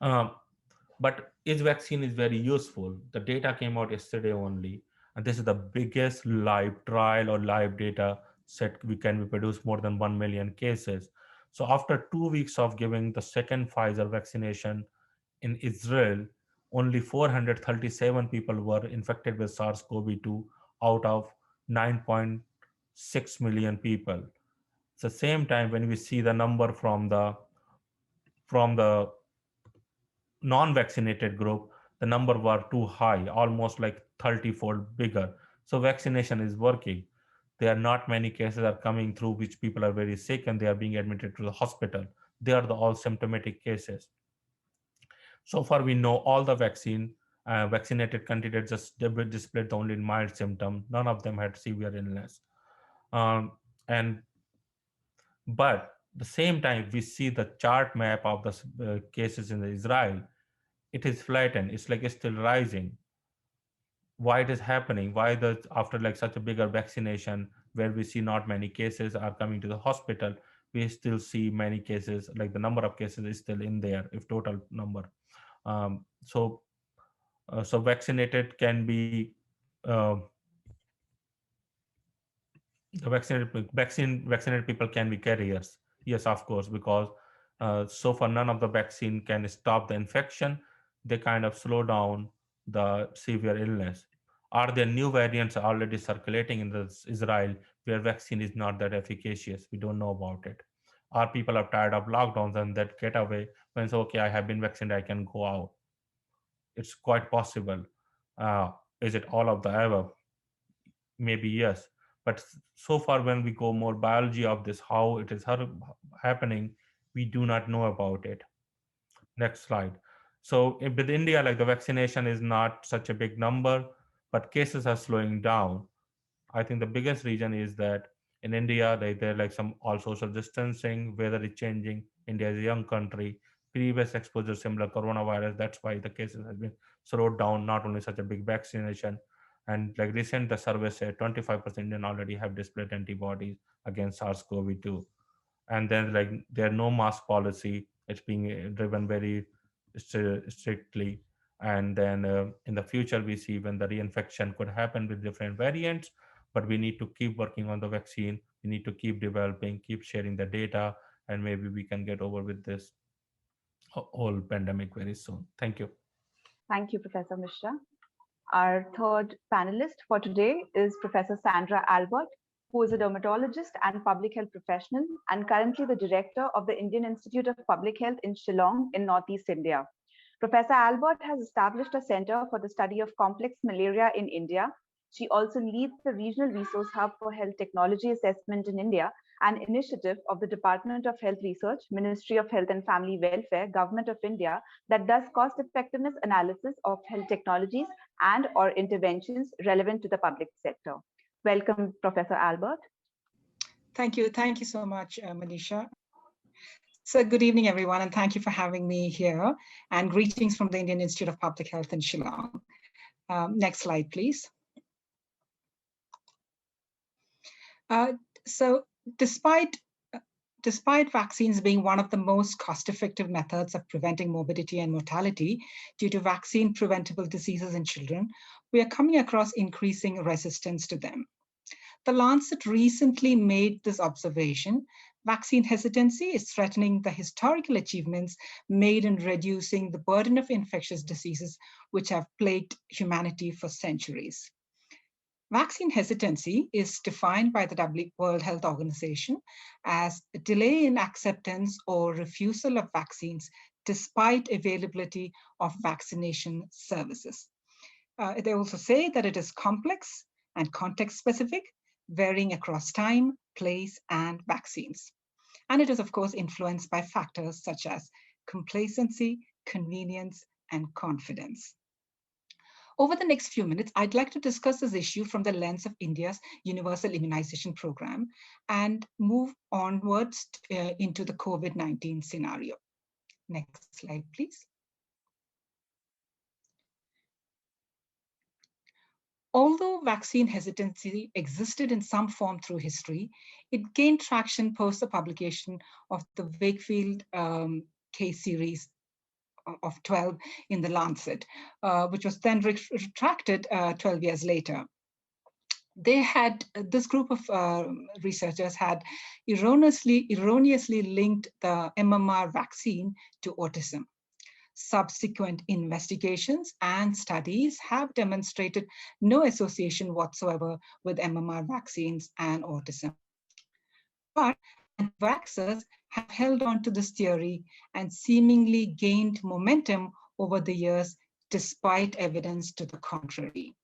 Um, but each vaccine is very useful. The data came out yesterday only, and this is the biggest live trial or live data set we can be produce more than 1 million cases. So after 2 weeks of giving the second Pfizer vaccination in Israel, only 437 people were infected with SARS-CoV-2 out of 9.6 million people. At the same time, when we see the number from the non-vaccinated group, the number were too high, almost like 30-fold bigger. So vaccination is working. There are not many cases are coming through which people are very sick and they are being admitted to the hospital. They are the all symptomatic cases. So far, we know all the vaccinated candidates just displayed only mild symptom. None of them had severe illness. Um, and but the same time, we see the chart map of the cases in Israel. It is flattened. It's like it's still rising. Why it is happening? Why the after like such a bigger vaccination, where we see not many cases are coming to the hospital, we still see many cases. Like the number of cases is still in there, if total number. So vaccinated can be uh, the vaccinated people can be carriers. Yes, of course, because so far none of the vaccine can stop the infection. They kind of slow down the severe illness. Are there new variants already circulating in Israel where vaccine is not that efficacious? We don't know about it. Are people are tired of lockdowns and that get away when say, okay, I have been vaccinated, I can go out? It's quite possible. Is it all of the above? Maybe yes, but so far when we go more biology of this, how it is happening, we do not know about it. Next slide. So with India, like the vaccination is not such a big number, but cases are slowing down. I think the biggest reason is that in India, they're like some all social distancing, weather is changing. India is a young country. Previous exposure, similar coronavirus. That's why the cases has been slowed down. Not only such a big vaccination, and like recent the survey said, 25% Indian already have displayed antibodies against SARS-CoV-2. And then like there no mask policy. It's being driven very strictly. And then in the future we see when the reinfection could happen with different variants, but we need to keep working on the vaccine. We need to keep developing, keep sharing the data, and maybe we can get over with this whole pandemic very soon. Thank you. Thank you, Professor Mishra. Our third panelist for today is Professor Sandra Albert, who is a dermatologist and public health professional and currently the director of the Indian Institute of Public Health in Shillong in Northeast India. Professor Albert has established a center for the study of complex malaria in India. She also leads the Regional Resource Hub for Health Technology Assessment in India, an initiative of the Department of Health Research, Ministry of Health and Family Welfare, Government of India, that does cost effectiveness analysis of health technologies and or interventions relevant to the public sector. Welcome, Professor Albert. Thank you. Thank you so much, Manisha. So good evening, everyone, and thank you for having me here. And greetings from the Indian Institute of Public Health in Shillong. Next slide, please. So despite vaccines being one of the most cost-effective methods of preventing morbidity and mortality due to vaccine-preventable diseases in children, we are coming across increasing resistance to them. The Lancet recently made this observation: vaccine hesitancy is threatening the historical achievements made in reducing the burden of infectious diseases which have plagued humanity for centuries. Vaccine hesitancy is defined by the World Health Organization as a delay in acceptance or refusal of vaccines despite availability of vaccination services. They also say that it is complex and context-specific, varying across time, place, and vaccines. And it is, of course, influenced by factors such as complacency, convenience, and confidence. Over the next few minutes, I'd like to discuss this issue from the lens of India's universal immunization program and move onwards into the COVID-19 scenario. Next slide, please. Although vaccine hesitancy existed in some form through history, it gained traction post the publication of the Wakefield case series of 12 in the Lancet, which was then retracted 12 years later. This group of researchers had erroneously linked the MMR vaccine to autism. Subsequent investigations and studies have demonstrated no association whatsoever with MMR vaccines and autism. But anti-vaxxers have held on to this theory and seemingly gained momentum over the years, despite evidence to the contrary.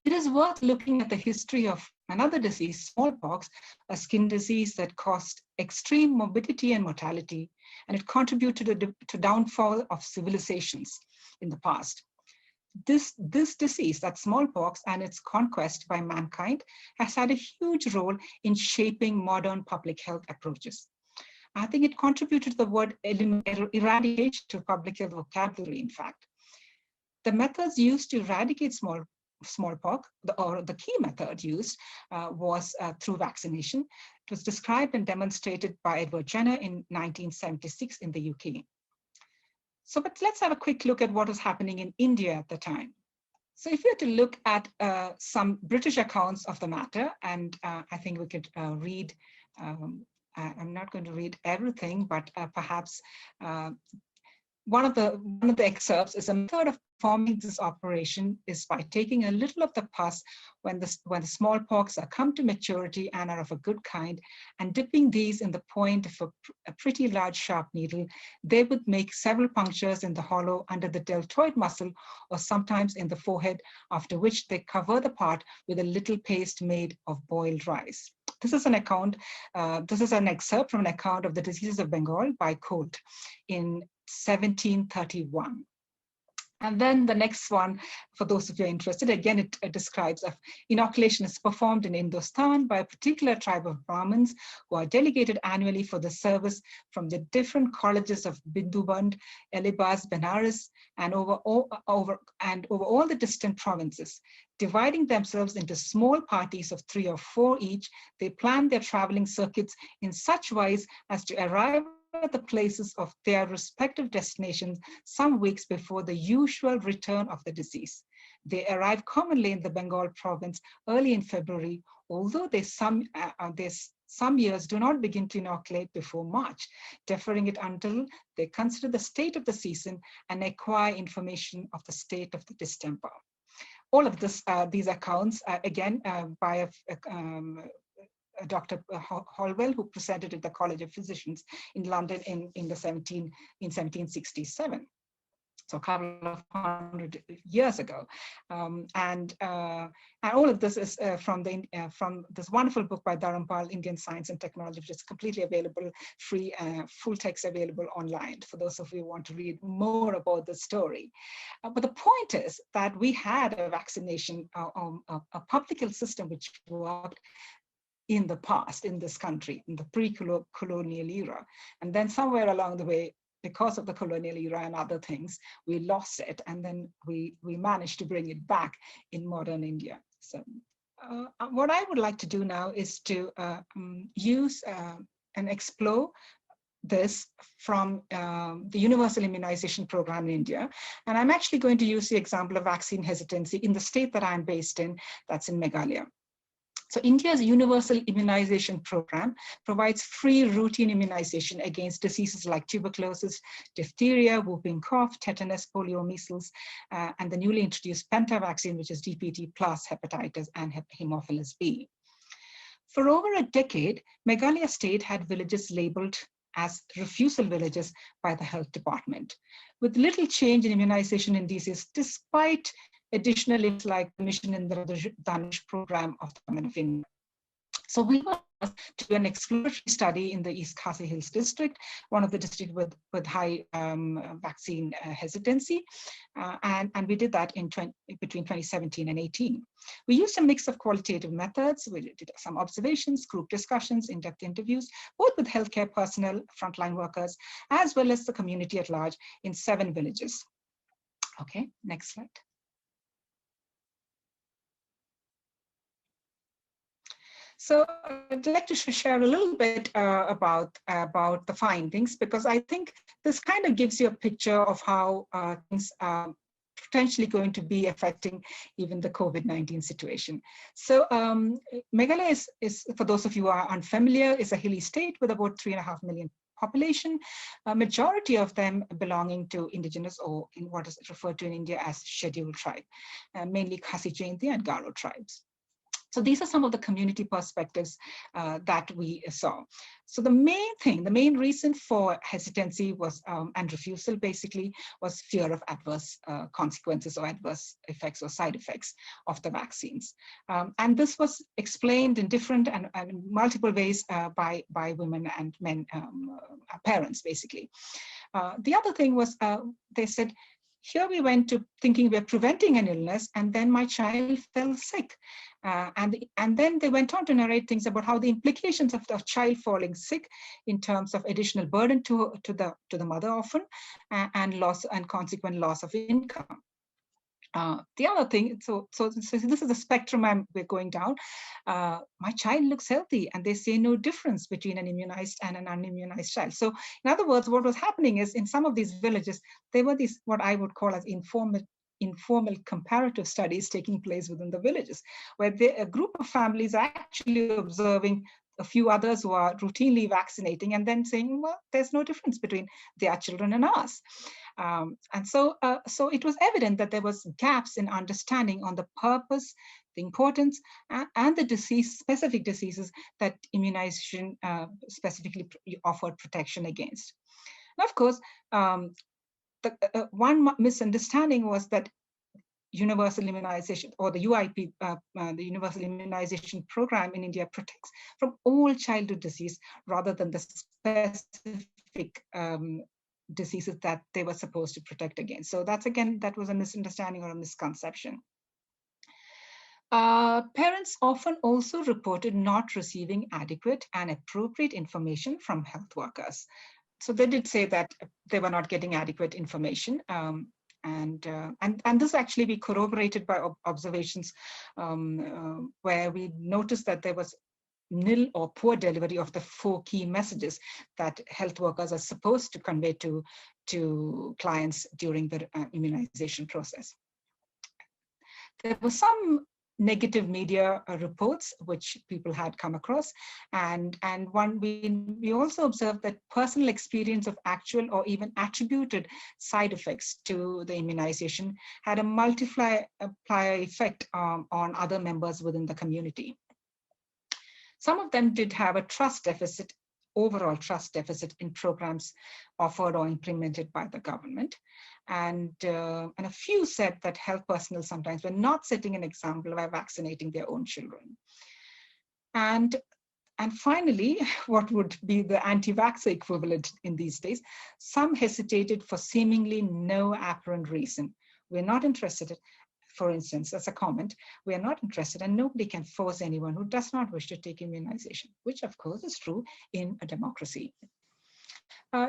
It is worth looking at the history of another disease, smallpox, a skin disease that caused extreme morbidity and mortality, and it contributed to downfall of civilizations in the past. this disease, that smallpox, and its conquest by mankind has had a huge role in shaping modern public health approaches. I think it contributed to the word eradication to public health vocabulary, in fact. The methods used to eradicate smallpox, or the key method used, was through vaccination. It was described and demonstrated by Edward Jenner in 1976 in the UK. So, but let's have a quick look at what was happening in India at the time. So if we were to look at some British accounts of the matter, and I think we could read, I'm not going to read everything, but perhaps one of the excerpts is a method of performing this operation is by taking a little of the pus when the smallpox are come to maturity and are of a good kind, and dipping these in the point of a pretty large sharp needle. They would make several punctures in the hollow under the deltoid muscle, or sometimes in the forehead, after which they cover the part with a little paste made of boiled rice. This is an account, this is an excerpt from an account of the diseases of Bengal by Colt in 1731. And then the next one, for those of you interested, again, it describes of inoculation is performed in Hindustan by a particular tribe of Brahmins who are delegated annually for the service from the different colleges of Binduband, Elibas, Benares, and over all the distant provinces. Dividing themselves into small parties of 3 or 4 each, they plan their traveling circuits in such wise as to arrive at the places of their respective destinations some weeks before the usual return of the disease. They arrive commonly in the Bengal province early in February, although some years do not begin to inoculate before March, deferring it until they consider the state of the season and acquire information of the state of the distemper. All of these accounts, again, by Dr. Holwell, who presented at the College of Physicians in London in 1767. So a couple of 100 years ago, and all of this is from this wonderful book by Dharampal, Indian Science and Technology, which is completely available, free, full text available online for those of you who want to read more about the story. But the point is that we had a vaccination, a public health system which worked in the past in this country, in the pre-colonial era. And then somewhere along the way, because of the colonial era and other things, we lost it. And then we managed to bring it back in modern India. So what I would like to do now is to use and explore this from the universal immunization program in India. And I'm actually going to use the example of vaccine hesitancy in the state that I'm based in, that's in Meghalaya. So India's universal immunization program provides free routine immunization against diseases like tuberculosis, diphtheria, whooping cough, tetanus, polio, measles, and the newly introduced Penta vaccine, which is DPT plus hepatitis and Haemophilus B. For over a decade, Meghalaya state had villages labeled as refusal villages by the health department, with little change in immunization indices despite additional links like the mission in the Danish program of the Government of India. So we were asked to do an exploratory study in the East Khasi Hills district, one of the districts with high vaccine hesitancy, and we did that between 2017 and 18. We used a mix of qualitative methods. We did some observations, group discussions, in-depth interviews, both with healthcare personnel, frontline workers, as well as the community at large in 7 villages. Okay, next slide. So I'd like to share a little bit about the findings, because I think this kind of gives you a picture of how things are potentially going to be affecting even the COVID-19 situation. So Meghalaya is, for those of you who are unfamiliar, is a hilly state with about 3.5 million population, a majority of them belonging to indigenous, or in what is referred to in India as scheduled tribe, mainly Khasi Jaintia and Garo tribes. So these are some of the community perspectives that we saw. So the main reason for hesitancy was, and refusal basically, was fear of adverse consequences or adverse effects or side effects of the vaccines. And this was explained in different and multiple ways by women and men, parents basically. The other thing was, they said, Here we went to thinking we're preventing an illness, and then my child fell sick. And then they went on to narrate things about how the implications of the child falling sick in terms of additional burden to the mother often, and loss and consequent loss of income. The other thing, so this is the spectrum we're going down. My child looks healthy, and they say no difference between an immunized and an unimmunized child. So in other words, what was happening is in some of these villages, there were these, what I would call as informal comparative studies taking place within the villages, where a group of families are actually observing a few others who are routinely vaccinating and then saying, well, there's no difference between their children and us. And so it was evident that there was gaps in understanding on the purpose, the importance, and the specific diseases that immunization specifically offered protection against. And of course, one misunderstanding was that universal immunization, or the UIP, the Universal Immunization Program in India, protects from all childhood disease rather than the specific diseases that they were supposed to protect against. So that's, again, that was a misunderstanding or a misconception. Parents often also reported not receiving adequate and appropriate information from health workers. So they did say that they were not getting adequate information. And this actually we corroborated by observations where we noticed that there was nil or poor delivery of the 4 key messages that health workers are supposed to convey to clients during the immunization process. There were some negative media reports which people had come across, and we also observed that personal experience of actual or even attributed side effects to the immunization had a multiplier effect on other members within the community. Some of them did have a trust deficit, overall trust deficit in programs offered or implemented by the government. And a few said that health personnel sometimes were not setting an example by vaccinating their own children. And finally, what would be the anti-vaxxer equivalent in these days, some hesitated for seemingly no apparent reason. We're not interested. For instance, as a comment, we are not interested, and nobody can force anyone who does not wish to take immunization, which of course is true in a democracy.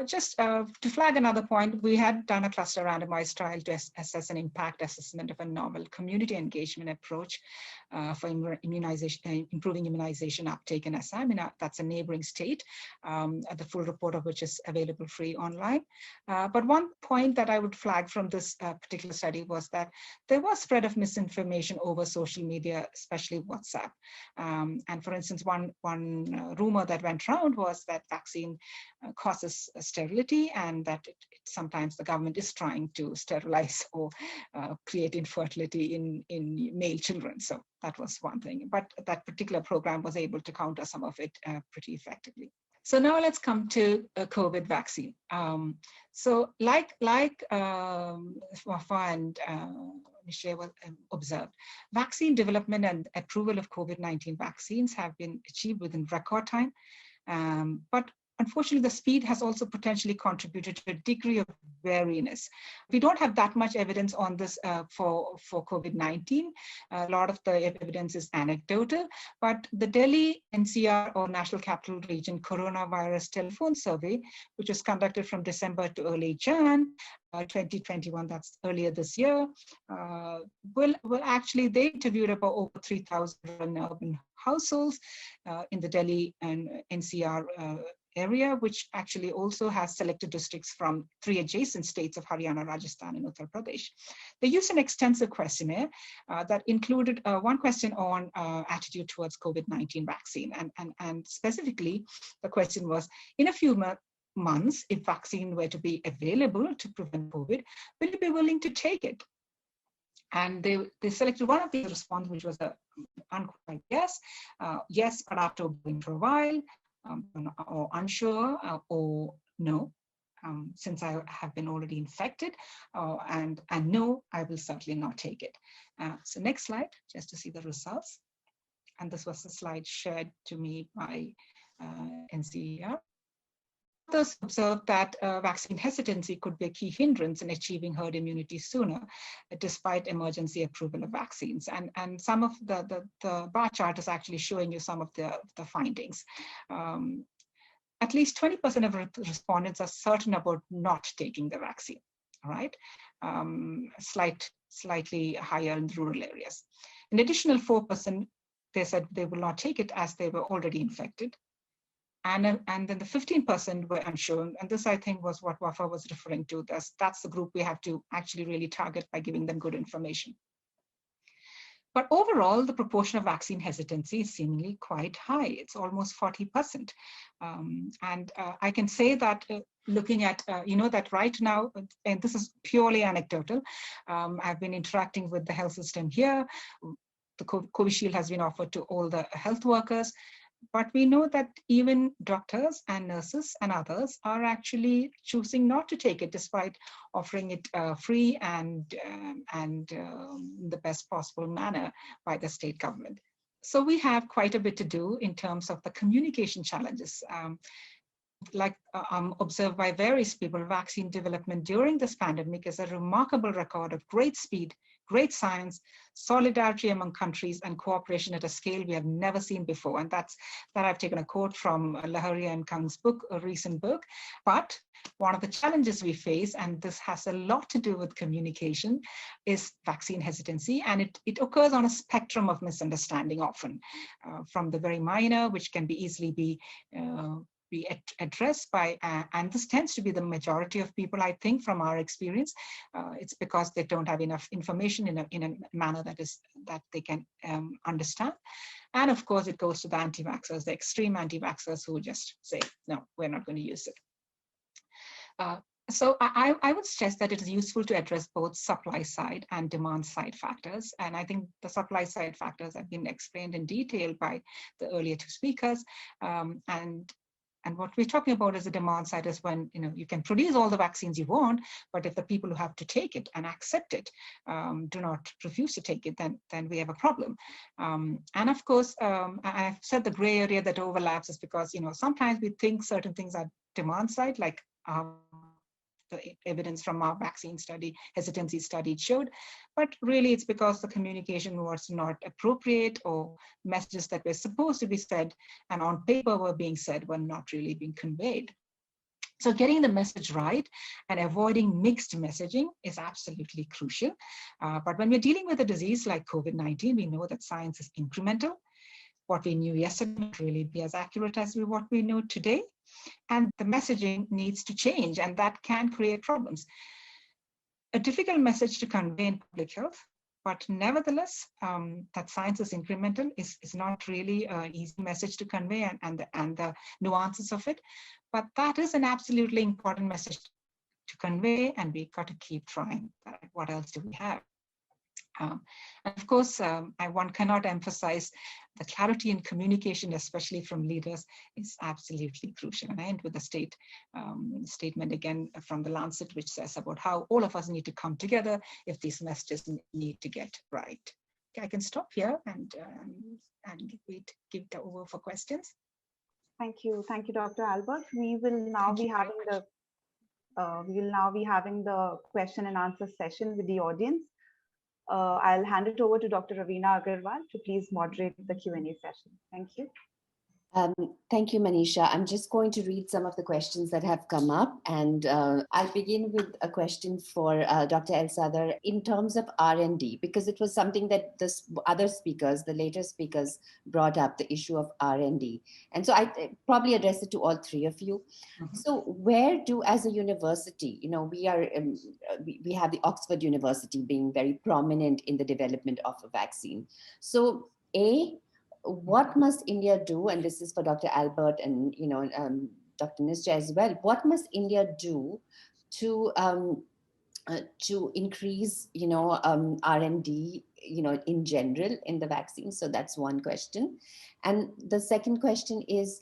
Just to flag another point, we had done a cluster randomized trial to assess an impact assessment of a novel community engagement approach for improving immunization uptake in Assam. That's a neighboring state, the full report of which is available free online. But one point that I would flag from this particular study was that there was spread of misinformation over social media, especially WhatsApp. And for instance, one rumor that went around was that vaccine causes sterility, and that sometimes the government is trying to sterilize or create infertility in male children. So that was one thing, but that particular program was able to counter some of it pretty effectively. So now let's come to a COVID vaccine. So like Wafa and Michelle observed, vaccine development and approval of COVID-19 vaccines have been achieved within record time, but unfortunately, the speed has also potentially contributed to a degree of wariness. We don't have that much evidence on this for COVID-19. A lot of the evidence is anecdotal, but the Delhi NCR, or National Capital Region Coronavirus Telephone Survey, which was conducted from December to early Jan 2021, that's earlier this year, actually, they interviewed about over 3,000 urban households in the Delhi and NCR area, which actually also has selected districts from 3 adjacent states of Haryana, Rajasthan, and Uttar Pradesh. They used an extensive questionnaire that included one question on attitude towards COVID-19 vaccine. And specifically, the question was, in a few months, if vaccine were to be available to prevent COVID, will you be willing to take it? And they selected one of these responses, which was unqualified yes, yes, but after going for a while, or unsure, or no, since I have been already infected, and no, I will certainly not take it. So next slide, just to see the results. And this was a slide shared to me by NCR. others observed that vaccine hesitancy could be a key hindrance in achieving herd immunity sooner, despite emergency approval of vaccines. And some of the bar chart is actually showing you some of the findings. At least 20% of respondents are certain about not taking the vaccine, all right? Slightly higher in rural areas. An additional 4%, they said they will not take it as they were already infected. And then the 15% were unsure. And this, I think, was what Wafa was referring to. That's the group we have to actually really target by giving them good information. But overall, the proportion of vaccine hesitancy is seemingly quite high. It's almost 40%. I can say that looking at, that right now, and this is purely anecdotal, I've been interacting with the health system here. The Covishield has been offered to all the health workers. But we know that even doctors and nurses and others are actually choosing not to take it, despite offering it free and in the best possible manner by the state government. So we have quite a bit to do in terms of the communication challenges. Observed by various people, vaccine development during this pandemic is a remarkable record of great speed, great science, solidarity among countries, and cooperation at a scale we have never seen before. And that I've taken a quote from Laharia and Kang's book, a recent book. But one of the challenges we face, and this has a lot to do with communication, is vaccine hesitancy. And it occurs on a spectrum of misunderstanding often, from the very minor, which can be easily be addressed by, and this tends to be the majority of people, I think, from our experience. It's because they don't have enough information in a manner that they can understand. And of course, it goes to the anti-vaxxers, the extreme anti-vaxxers who just say, no, we're not going to use it. So I would suggest that it is useful to address both supply side and demand side factors. And I think the supply side factors have been explained in detail by the earlier two speakers. And what we're talking about as the demand side is when you can produce all the vaccines you want, but if the people who have to take it and accept it do not refuse to take it, then we have a problem. And of course, I've said the gray area that overlaps is because sometimes we think certain things are demand side, like the evidence from our vaccine study, hesitancy study showed, but really it's because the communication was not appropriate, or messages that were supposed to be said and on paper were being said were not really being conveyed. So getting the message right and avoiding mixed messaging is absolutely crucial. But when we're dealing with a disease like COVID-19, we know that science is incremental. What we knew yesterday will really be as accurate as what we know today. And the messaging needs to change, and that can create problems. A difficult message to convey in public health, but nevertheless, that science is incremental is not really an easy message to convey, and the nuances of it. But that is an absolutely important message to convey, and we've got to keep trying. What else do we have? And of course, one cannot emphasize the clarity in communication, especially from leaders, is absolutely crucial. And I end with a statement again from the Lancet, which says about how all of us need to come together if these messages need to get right. Okay, I can stop here and give it over for questions. Thank you, Dr. Albert. We will now be having the question and answer session with the audience. I'll hand it over to Dr. Ravina Agarwal to please moderate the Q&A session. Thank you. Thank you, Manisha. I'm just going to read some of the questions that have come up, and I'll begin with a question for Dr. El-Sadr in terms of R&D, because it was something that the other speakers, the later speakers, brought up, the issue of R&D. And so I probably address it to all three of you. Mm-hmm. So where do, as a university, we have the Oxford University being very prominent in the development of a vaccine. So what must India do? And this is for Dr. Albert and Dr. Nisja as well. What must India do to increase R&D in general in the vaccine? So that's one question. And the second question is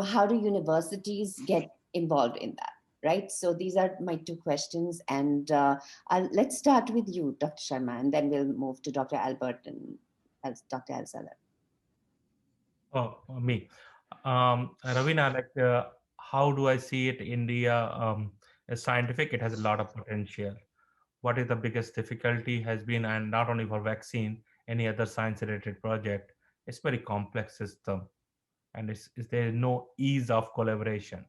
how do universities get involved in that? Right. So these are my two questions, and let's start with you, Dr. Sharma, and then we'll move to Dr. Albert and Dr. El-Sadr. Oh, me. Ravina, how do I see it? India is scientific. It has a lot of potential. What is the biggest difficulty has been, and not only for vaccine, any other science related project, it's very complex system, and there is no ease of collaboration,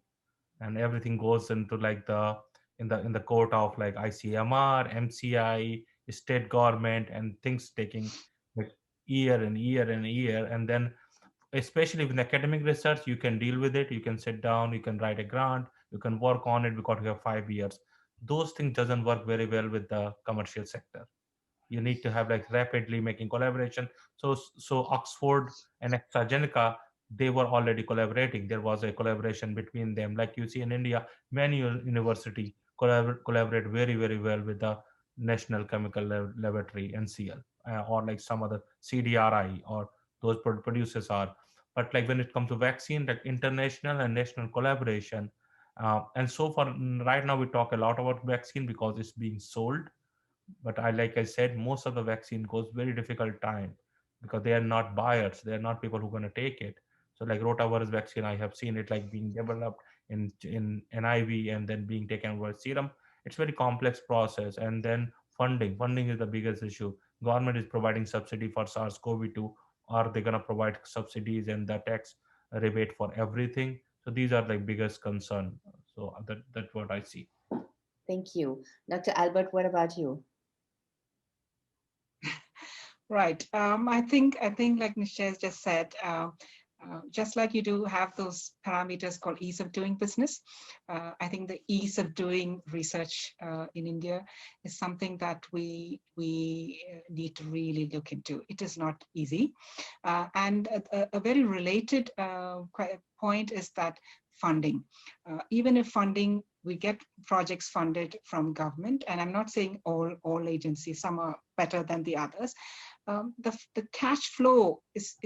and everything goes into like the in the court of like ICMR, MCI, state government, and things taking like year and year and year. And then especially with academic research, you can deal with it, you can sit down, you can write a grant, you can work on it because you have 5 years. Those things doesn't work very well with the commercial sector. You need to have like rapidly making collaboration. So Oxford and AstraZeneca, they were already collaborating. There was a collaboration between them. Like you see in India, many university collaborate very very well with the National Chemical Laboratory, NCL, or like some other CDRI, or those producers are. But like when it comes to vaccine, like international and national collaboration, and so far right now we talk a lot about vaccine because it's being sold. But like I said, most of the vaccine goes very difficult time because they are not buyers, they are not people who are going to take it. So like rotavirus vaccine, I have seen it like being developed in an IV and then being taken over serum. It's very complex process. And then funding is the biggest issue. Government is providing subsidy for SARS-CoV-2. Are they going to provide subsidies and the tax rebate for everything? So these are like biggest concern. So that's what I see. Thank you. Dr. Albert, what about you? Right. I think like Nisha just said, just like you do have those parameters called ease of doing business, I think the ease of doing research in India is something that we need to really look into. It is not easy. And a very related point is that funding. Even if funding, we get projects funded from government, and I'm not saying all agencies, some are better than the others. The cash flow is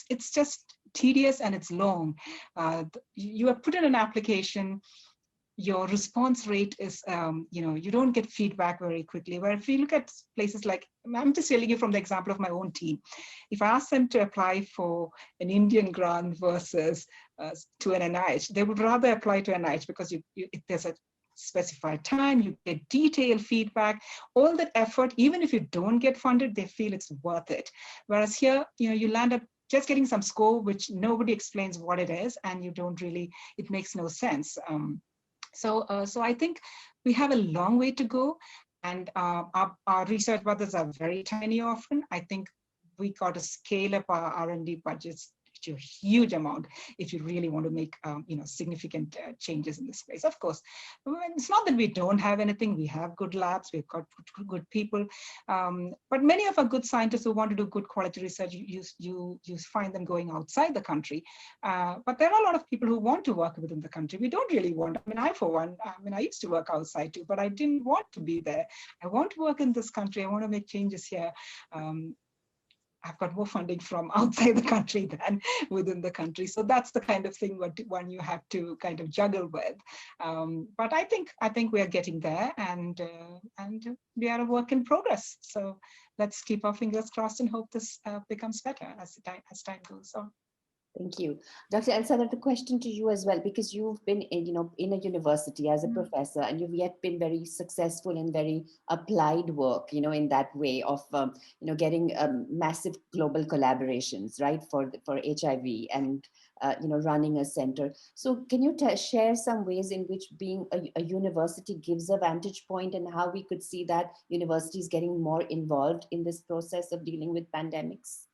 it's just tedious and it's long. You have put in an application, your response rate is, you don't get feedback very quickly. Where if you look at places like, I'm just telling you from the example of my own team, if I ask them to apply for an Indian grant versus to an NIH, they would rather apply to NIH because there's a specified time, you get detailed feedback, all that effort, even if you don't get funded, they feel it's worth it. Whereas here, you land up just getting some score, which nobody explains what it is, and you don't really, it makes no sense. So I think we have a long way to go, and our research budgets are very tiny often. I think we got to scale up our R&D budgets to a huge amount if you really want to make significant changes in this space. Of course, it's not that we don't have anything. We have good labs, we've got good people, but many of our good scientists who want to do good quality research, you find them going outside the country. But there are a lot of people who want to work within the country. We don't really want. I mean, I for one, I used to work outside too, but I didn't want to be there. I want to work in this country. I want to make changes here. I've got more funding from outside the country than within the country. So that's the kind of thing one you have to kind of juggle with. But I think we are getting there, and we are a work in progress. So let's keep our fingers crossed and hope this becomes better as time goes on. Thank you. Dr. Elsa, the question to you as well, because you've been in a university as a professor, and you've yet been very successful in very applied work, in that way of, getting massive global collaborations, right, for HIV and, running a center. So can you share some ways in which being a university gives a vantage point, and how we could see that universities getting more involved in this process of dealing with pandemics?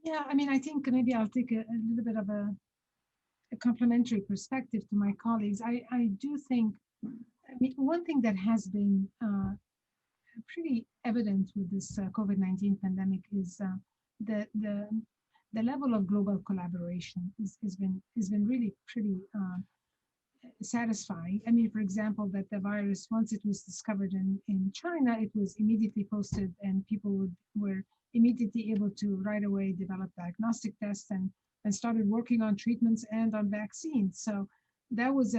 Yeah, I mean, I think maybe I'll take a little bit of a complementary perspective to my colleagues. I do think, one thing that has been pretty evident with this COVID-19 pandemic is the level of global collaboration has been really pretty satisfying. I mean, for example, that the virus, once it was discovered in China, it was immediately posted, and people were immediately able to right away develop diagnostic tests and started working on treatments and on vaccines. So that was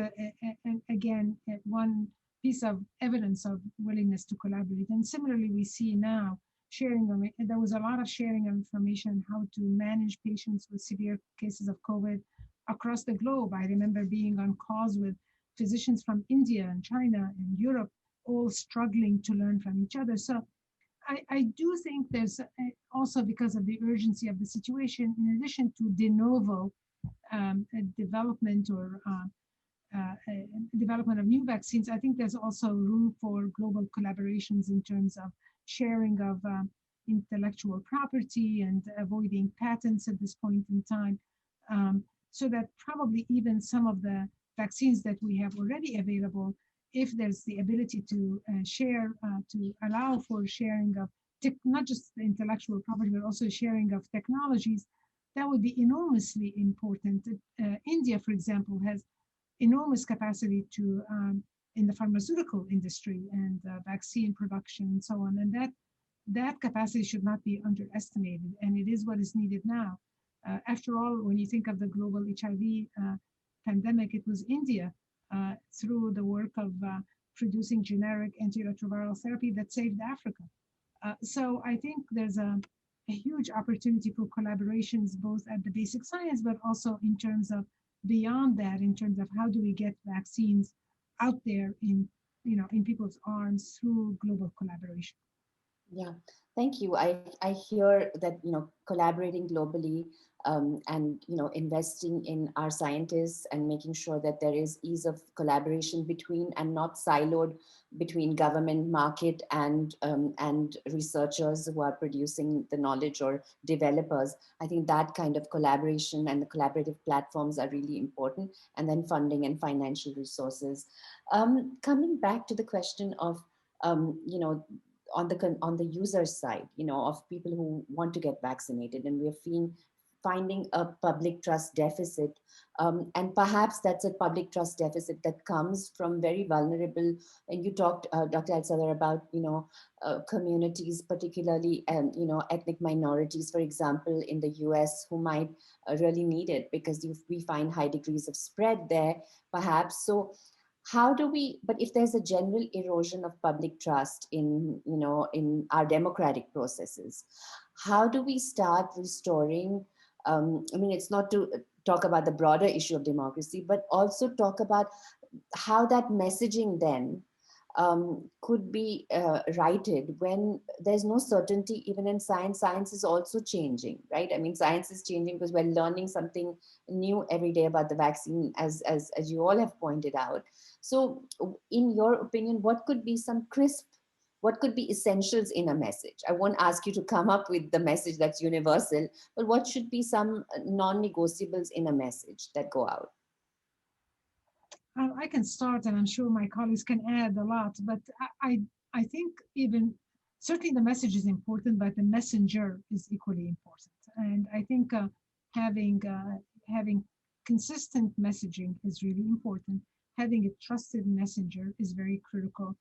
again one piece of evidence of willingness to collaborate. And similarly, we see now there was a lot of sharing of information on how to manage patients with severe cases of COVID, across the globe. I remember being on calls with physicians from India and China and Europe, all struggling to learn from each other. So I do think there's also, because of the urgency of the situation, in addition to de novo development or development of new vaccines, I think there's also room for global collaborations in terms of sharing of intellectual property and avoiding patents at this point in time, so that probably even some of the vaccines that we have already available, if there's the ability to share, to allow for sharing of not just the intellectual property, but also sharing of technologies, that would be enormously important. India, for example, has enormous capacity to in the pharmaceutical industry and vaccine production and so on, and that capacity should not be underestimated, and it is what is needed now. After all, when you think of the global HIV pandemic, it was India through the work of producing generic antiretroviral therapy that saved Africa. So I think there's a huge opportunity for collaborations, both at the basic science, but also in terms of beyond that, in terms of how do we get vaccines out there in people's arms through global collaboration. Yeah, thank you. I hear that, collaborating globally and, investing in our scientists and making sure that there is ease of collaboration between and not siloed between government, market, and researchers who are producing the knowledge or developers. I think that kind of collaboration and the collaborative platforms are really important, and then funding and financial resources. Coming back to the question of, on the user side, of people who want to get vaccinated, and we're finding a public trust deficit, and perhaps that's a public trust deficit that comes from very vulnerable. And you talked, Dr. Al-Sadr, about communities, particularly ethnic minorities, for example, in the US, who might really need it because we find high degrees of spread there, perhaps. So how do we, but if there's a general erosion of public trust in our democratic processes, how do we start restoring, it's not to talk about the broader issue of democracy, but also talk about how that messaging then could be righted when there's no certainty even in science. Science is also changing, right? Science is changing because we're learning something new every day about the vaccine, as you all have pointed out. So in your opinion, what could be what could be essentials in a message? I won't ask you to come up with the message that's universal, but what should be some non-negotiables in a message that go out? I can start, and I'm sure my colleagues can add a lot, but I think even certainly the message is important, but the messenger is equally important. And I think having consistent messaging is really important. Having a trusted messenger is very critical,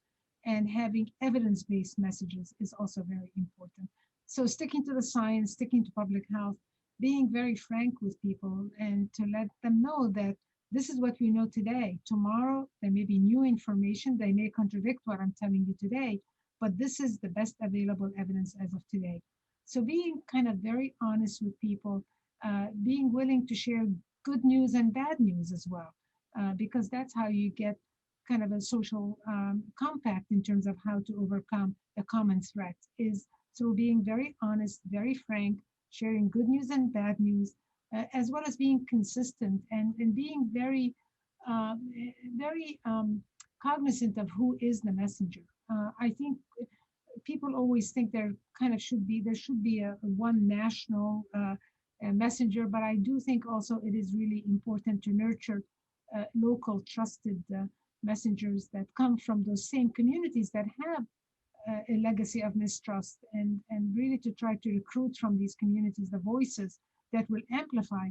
and having evidence-based messages is also very important. So sticking to the science, sticking to public health, being very frank with people, and to let them know that this is what we know today. Tomorrow, there may be new information. They may contradict what I'm telling you today, but this is the best available evidence as of today. So being kind of very honest with people, being willing to share good news and bad news as well, because that's how you get kind of a social compact in terms of how to overcome the common threat, is through being very honest, very frank, sharing good news and bad news, as well as being consistent and being very, very cognizant of who is the messenger. I think people always think there should be a one national messenger, but I do think also it is really important to nurture local trusted messengers that come from those same communities that have a legacy of mistrust, and really to try to recruit from these communities the voices that will amplify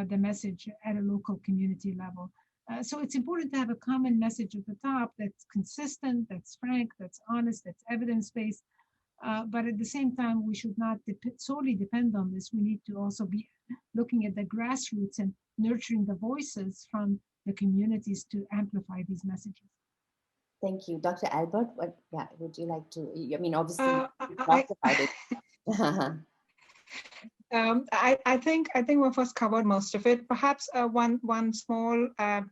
the message at a local community level. So it's important to have a common message at the top that's consistent, that's frank, that's honest, that's evidence-based. But at the same time, we should not solely depend on this. We need to also be looking at the grassroots and nurturing the voices from the communities to amplify these messages. Thank you. Dr. Albert, would you like to, obviously you talked about it. I think we first covered most of it. Perhaps one small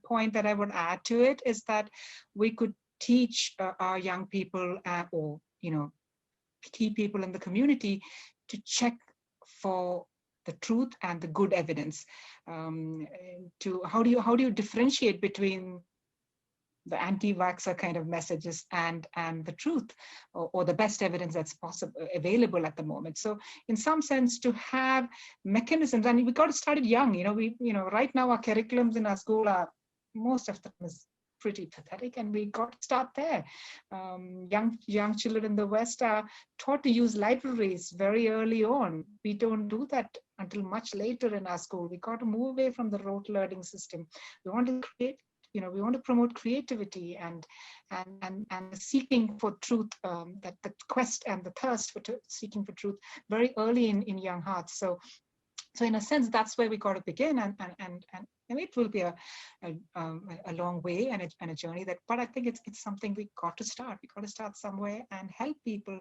point that I would add to it is that we could teach our young people or key people in the community to check for the truth and the good evidence. To how do you differentiate between the anti-vaxxer kind of messages and the truth, or the best evidence that's possible available at the moment. So in some sense, to have mechanisms, and we got to start it young. Right now our curriculums in our school are, most of them is pretty pathetic, and we got to start there. Young children in the West are taught to use libraries very early on. We don't do that until much later in our school. We got to move away from the rote learning system. We want to create, we want to promote creativity and seeking for truth, that the quest and the thirst for seeking for truth very early in young hearts. So in a sense, that's where we got to begin, and it will be a long way and a journey. But I think it's something we got to start. We got to start somewhere and help people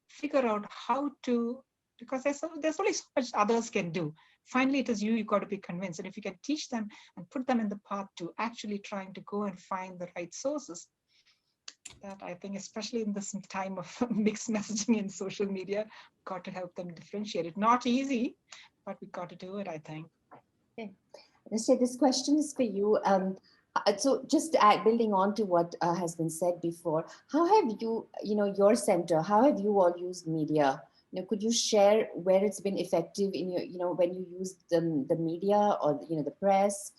figure out how to, because there's only so much others can do. Finally, it is you got to be convinced. And if you can teach them and put them in the path to actually trying to go and find the right sources, that I think, especially in this time of mixed messaging in social media, got to help them differentiate it. Not easy, but we got to do it, I think. Okay. Nishya, this question is for you. So just building on to what has been said before, how have you, your center, how have you all used media? Could you share where it's been effective in your, when you use the media or, the press?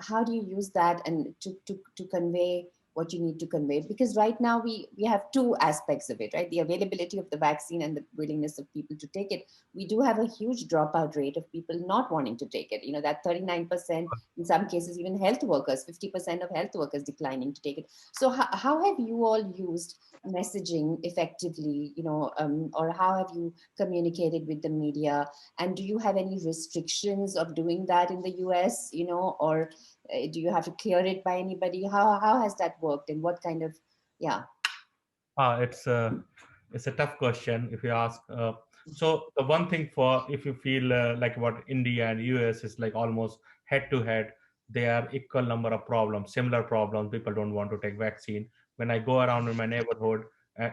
How do you use that and to convey what you need to convey? Because right now we have two aspects of it, right? The availability of the vaccine and the willingness of people to take it. We do have a huge dropout rate of people not wanting to take it. That 39%, in some cases, even health workers, 50% of health workers declining to take it. So how have you all used messaging effectively, or how have you communicated with the media? And do you have any restrictions of doing that in the US, or do you have to clear it by anybody? How has that worked, and what kind of, yeah? It's a tough question if you ask. So the one thing, for if you feel like about India and US is like almost head to head, they are equal number of problems, similar problems. People don't want to take vaccine. When I go around in my neighborhood,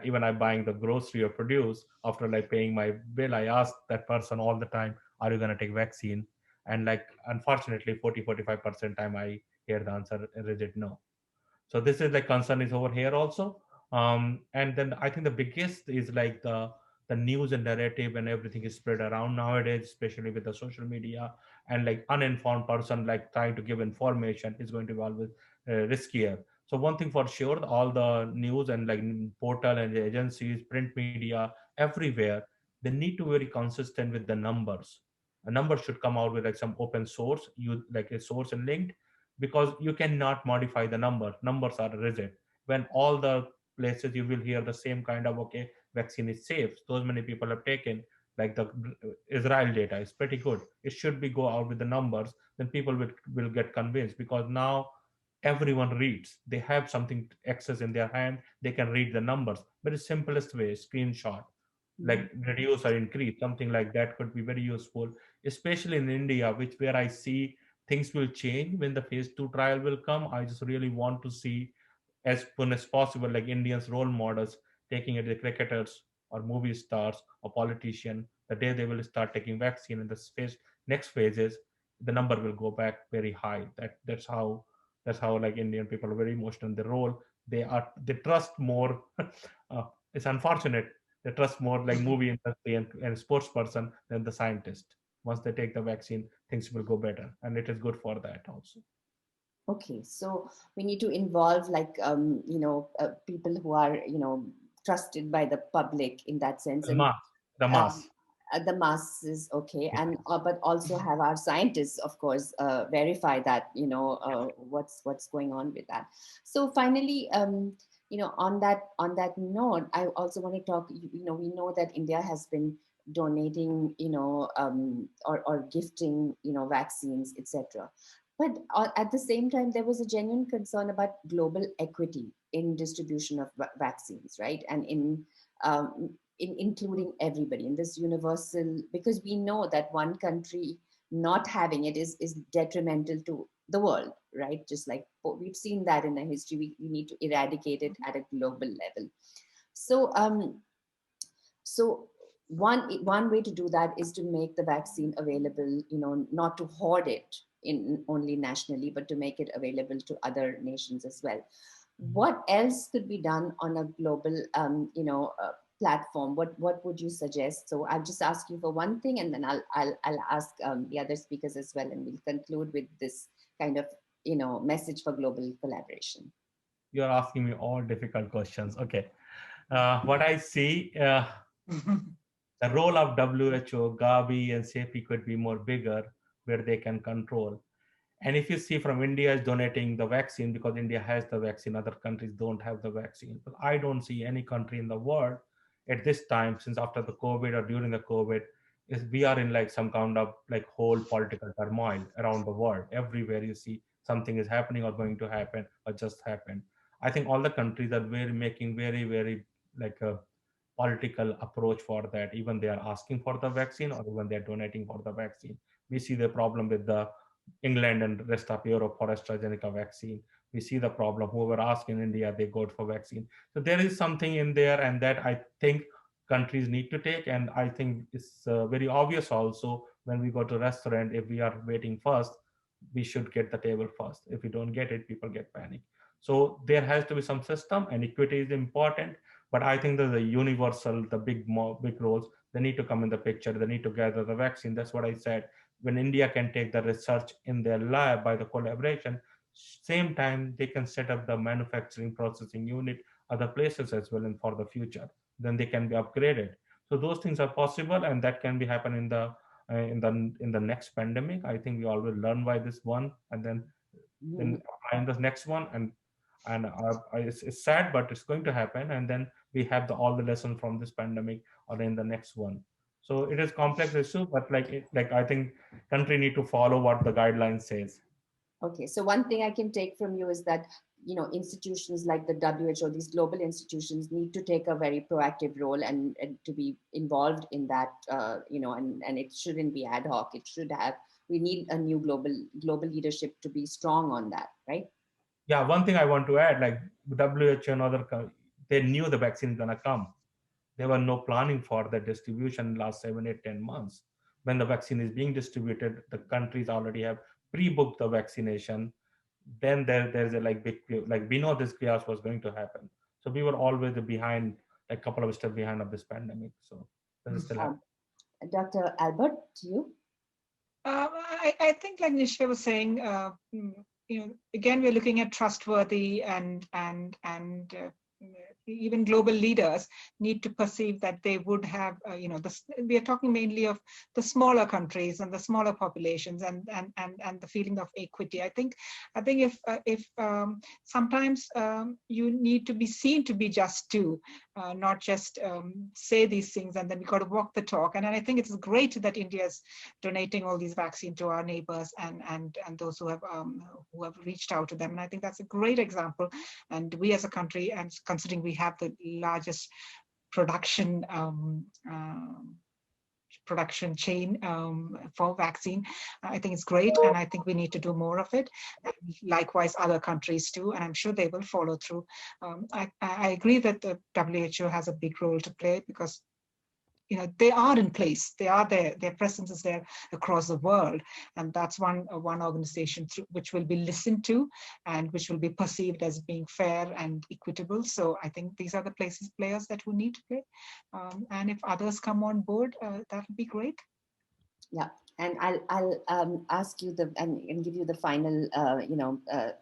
even I'm buying the grocery or produce, after like paying my bill, I ask that person all the time, are you going to take vaccine? And like, unfortunately, 45% time I hear the answer rigid no. So this is like concern is over here also. And then I think the biggest is like the news and narrative, and everything is spread around nowadays, especially with the social media, and like uninformed person like trying to give information is going to be always riskier. So one thing for sure, all the news and like portal and the agencies, print media, everywhere, they need to be very consistent with the numbers. A number should come out with like some open source, you like a source and linked, because you cannot modify the numbers are rigid. When all the places you will hear the same kind of, okay, vaccine is safe, those many people have taken, like the Israel data is pretty good, it should be go out with the numbers, then people will get convinced, because now everyone reads, they have something access in their hand, they can read the numbers. Very simplest way, screenshot, like reduce or increase, something like that could be very useful, especially in India, which where I see things will change when the phase 2 trial will come. I just really want to see as soon as possible, like Indians role models taking it, the cricketers or movie stars or politician, the day they will start taking vaccine in the phase, next phases, the number will go back very high. That's how like Indian people are very emotional in the role. They trust more. It's unfortunate, they trust more like movie industry and sports person than the scientist. Once they take the vaccine, things will go better, and it is good for that also. Okay, so we need to involve like people who are trusted by the public in that sense, The and mass, the um, mass. the masses, okay, Yeah. and but also have our scientists, of course, verify that what's going on with that. So finally, on that note, I also want to talk. We know that India has been donating, or gifting, vaccines, etc. But at the same time, there was a genuine concern about global equity in distribution of vaccines, right? And in including everybody in this universal, because we know that one country not having it is detrimental to the world, right? Just like we've seen that in the history, we need to eradicate it at a global level. So so one way to do that is to make the vaccine available, not to hoard it in only nationally, but to make it available to other nations as well. What else could be done on a global, platform? What would you suggest? So I'll just ask you for one thing, and then I'll ask the other speakers as well, and we'll conclude with this kind of message for global collaboration. You're asking me all difficult questions. Okay. What I see, the role of WHO, Gavi, and CEPI could be more bigger, where they can control. And if you see from India is donating the vaccine because India has the vaccine, other countries don't have the vaccine. But I don't see any country in the world at this time, since after the COVID or during the COVID, is we are in like some kind of like whole political turmoil around the world. Everywhere you see something is happening or going to happen or just happened. I think all the countries are making very, very like a political approach for that. Even they are asking for the vaccine or even they're donating for the vaccine. We see the problem with the England and rest of Europe for AstraZeneca vaccine. We see the problem. Whoever asks in India, they go for vaccine. So there is something in there, and that I think countries need to take. And I think it's very obvious also when we go to restaurant, if we are waiting first, we should get the table first. If we don't get it, people get panic. So there has to be some system, and equity is important. But I think there's a universal, the big roles. They need to come in the picture. They need to gather the vaccine. That's what I said. When India can take the research in their lab by the collaboration, same time they can set up the manufacturing processing unit other places as well, and for the future, then they can be upgraded. So those things are possible, and that can be happen in the next pandemic. I think we all will learn by this one, and then apply in the next one, and it's sad, but it's going to happen. And then we have all the lessons from this pandemic or in the next one. So it is complex issue, but like I think country need to follow what the guidelines says. Okay, so one thing I can take from you is that institutions like the WHO, these global institutions, need to take a very proactive role and to be involved in that. And it shouldn't be ad hoc. We need a new global leadership to be strong on that, right? Yeah, one thing I want to add, like WHO and they knew the vaccine is gonna come. There were no planning for the distribution in last 7, 8, 10 months. When the vaccine is being distributed, the countries already have pre-booked the vaccination. Then there's a big, like we know this chaos was going to happen. So we were always behind, a couple of steps behind of this pandemic. So this is still happening. Dr. Albert, to you. I think, like Nisha was saying, again, we're looking at trustworthy and even global leaders need to perceive that they would have, we are talking mainly of the smaller countries and the smaller populations and the feeling of equity. I think if sometimes you need to be seen to be just too, not just say these things, and then we got to walk the talk. And I think it's great that India is donating all these vaccines to our neighbors and those who have reached out to them. And I think that's a great example. And we as a country, and considering we have the largest production chain for vaccine, I think it's great, and I think we need to do more of it. And likewise, other countries too, and I'm sure they will follow through. I agree that the WHO has a big role to play because they are in place, they are there, their presence is there across the world, and that's one organization which will be listened to and which will be perceived as being fair and equitable. So I think these are the players that we need to play, and if others come on board, that would be great. Yeah, and I'll ask you and give you the final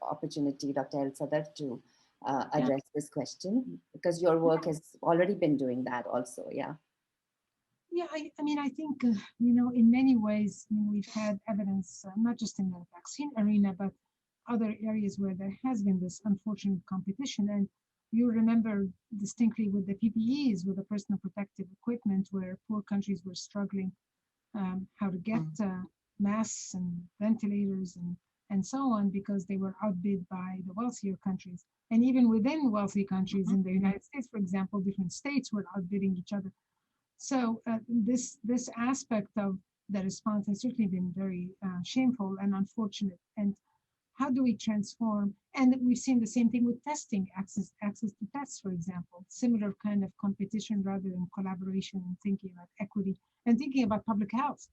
opportunity, Dr. El Sadar, to address this question, because your work has already been doing that also. Yeah, I mean, I think, in many ways, we've had evidence, not just in the vaccine arena, but other areas where there has been this unfortunate competition. And you remember distinctly with the PPEs, with the personal protective equipment, where poor countries were struggling how to get masks and ventilators and so on, because they were outbid by the wealthier countries. And even within wealthy countries, in the United States, for example, different states were outbidding each other. So this aspect of the response has certainly been very shameful and unfortunate. And how do we transform? And we've seen the same thing with testing, access to tests, for example, similar kind of competition rather than collaboration, and thinking about equity and thinking about public health.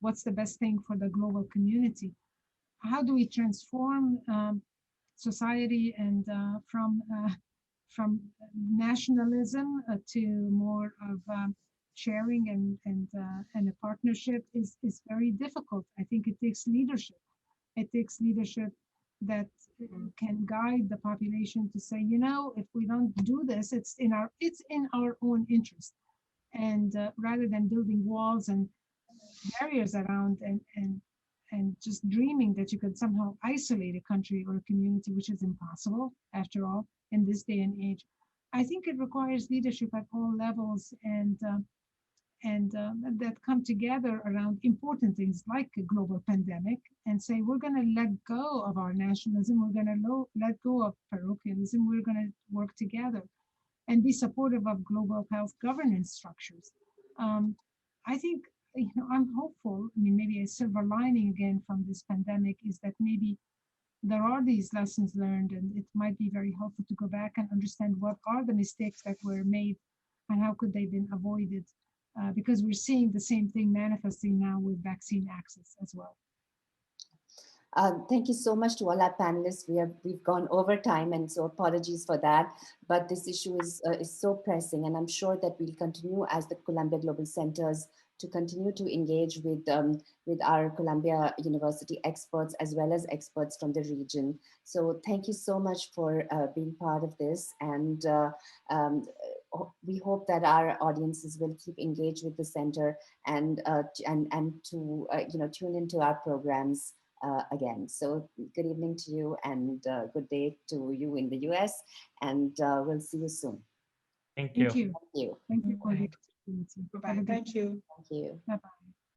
What's the best thing for the global community? How do we transform society and from nationalism to more of sharing and a partnership is very difficult. I think it takes leadership. It takes leadership that can guide the population to say, if we don't do this, it's in our own interest. And rather than building walls and barriers around and just dreaming that you could somehow isolate a country or a community, which is impossible after all in this day and age. I think it requires leadership at all levels and that come together around important things like a global pandemic and say, we're going to let go of our nationalism, we're going to let go of parochialism, we're going to work together and be supportive of global health governance structures. I think, I'm hopeful. I mean, maybe a silver lining again from this pandemic is that maybe there are these lessons learned, and it might be very helpful to go back and understand what are the mistakes that were made and how could they have been avoided, because we're seeing the same thing manifesting now with vaccine access as well. Thank you so much to all our panelists. We've gone over time, and so apologies for that. But this issue is so pressing, and I'm sure that we'll continue as the Columbia Global Centers to continue to engage with our Columbia University experts as well as experts from the region. So thank you so much for being part of this, and we hope that our audiences will keep engaged with the center and to tune into our programs. Again. So good evening to you and good day to you in the US, and we'll see you soon. Thank you. Thank you. Thank you. Thank you for the Right. opportunity. Bye-bye. Thank you. Thank you. Bye-bye.